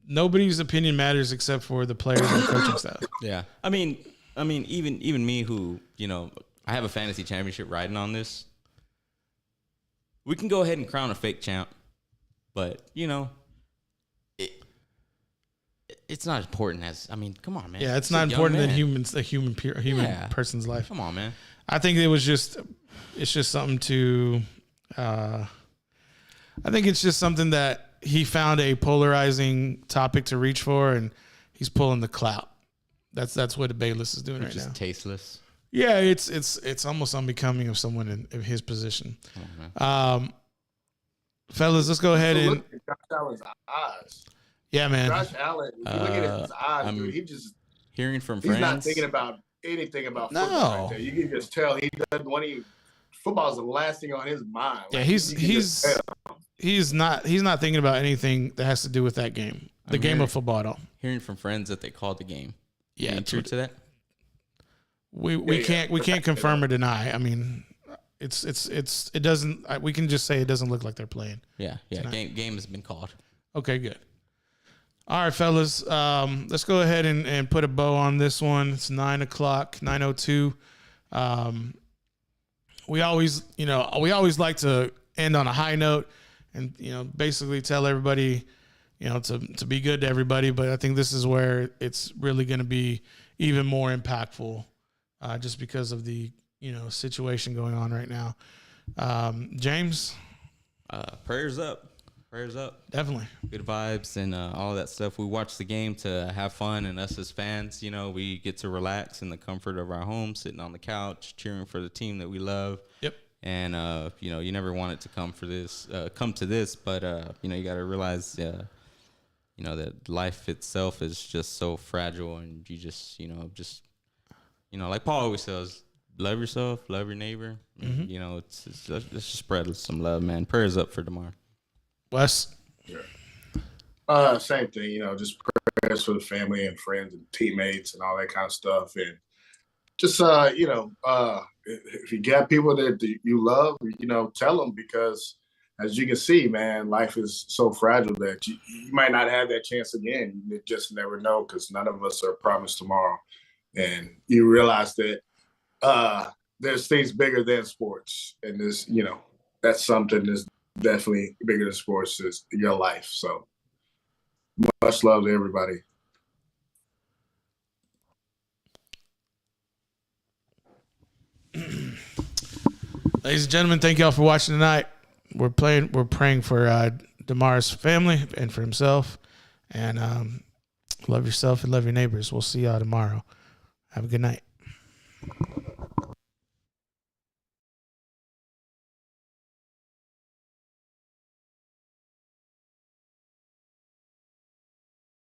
nobody's opinion matters except for the players and the coaching staff. Yeah. I mean, even me who, I have a fantasy championship riding on this. We can go ahead and crown a fake champ, but it's not important as come on, man. Yeah, it's not important than a human person's life. Come on, man. I think it's just something to. I think it's just something that he found a polarizing topic to reach for, and he's pulling the clout. That's what Bayless is doing right now. Just tasteless. Yeah, it's almost unbecoming of someone in his position. Fellas, let's go ahead and Josh Allen's eyes. Yeah, man. Josh Allen, you look at his eyes, dude. He just hearing from friends. He's not thinking about anything about football. Right there. You can just tell he doesn't. Football is the last thing on his mind. Yeah, he's not thinking about anything that has to do with that game, the game of football at all. Hearing from friends that they called the game. Yeah, true to that. We can't confirm or deny. It doesn't. We can just say it doesn't look like they're playing. Yeah. Game has been called. Okay, good. All right, fellas. Let's go ahead and put a bow on this one. It's 9:00, 9:02. We always like to end on a high note, and basically tell everybody, to be good to everybody. But I think this is where it's really going to be even more impactful, just because of the situation going on right now. James, prayers up. Prayers up. Definitely. Good vibes and all of that stuff. We watch the game to have fun, and us as fans, we get to relax in the comfort of our home, sitting on the couch, cheering for the team that we love. Yep. And, you never want it to come to this, but, you got to realize, that life itself is just so fragile, and you just, like Paul always says, love yourself, love your neighbor. Mm-hmm. Let's just spread some love, man. Prayers up for tomorrow. Wes? Yeah. Same thing, just prayers for the family and friends and teammates and all that kind of stuff. And just, if you got people that you love, tell them, because as you can see, man, life is so fragile that you might not have that chance again. You just never know, because none of us are promised tomorrow. And you realize that there's things bigger than sports. And there's, that's something that's definitely bigger than sports, is your life. So much love to everybody. Ladies and gentlemen, thank y'all for watching tonight. We're praying for Damar's family and for himself. And love yourself and love your neighbors. We'll see y'all tomorrow. Have a good night.